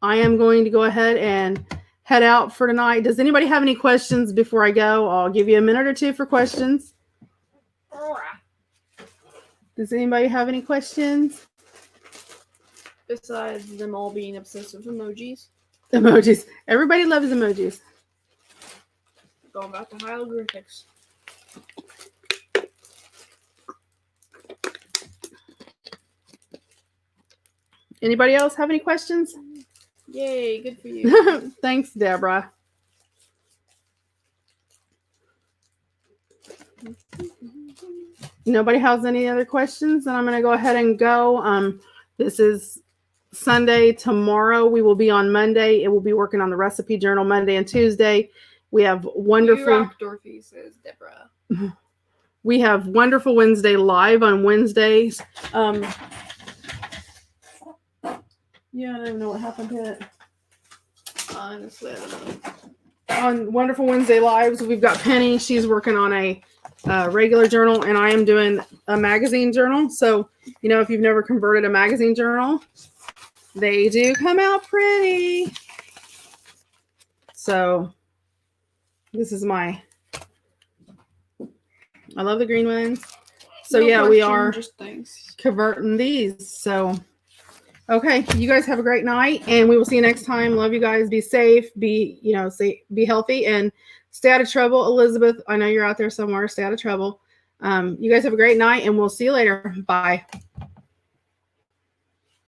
I am going to go ahead and head out for tonight. Does anybody have any questions before I go? I'll give you a minute or two for questions. Does anybody have any questions? Besides them all being obsessed with emojis. Emojis. Everybody loves emojis. Going back to hieroglyphics. Anybody else have any questions? Yay, good for you. Thanks, Deborah. Nobody has any other questions? Then I'm going to go ahead and go. This is Sunday. Tomorrow we will be on Monday. It will be working on the recipe journal Monday and Tuesday. We have wonderful. You rock, Dorothy, says Deborah. We have Wonderful Wednesday live on Wednesdays. Yeah, I don't even know what happened to it. Honestly, I don't know. On Wonderful Wednesday lives, we've got Penny. She's working on a regular journal, and I am doing a magazine journal. So, you know, if you've never converted a magazine journal, they do come out pretty. So, this is I love the green ones. So, no, yeah, we are just converting these. So, okay, you guys have a great night, and we will see you next time. Love you guys. Be safe. Be healthy, and Stay out of trouble, Elizabeth. I know you're out there somewhere. Stay out of trouble. You guys have a great night, and we'll see you later. Bye.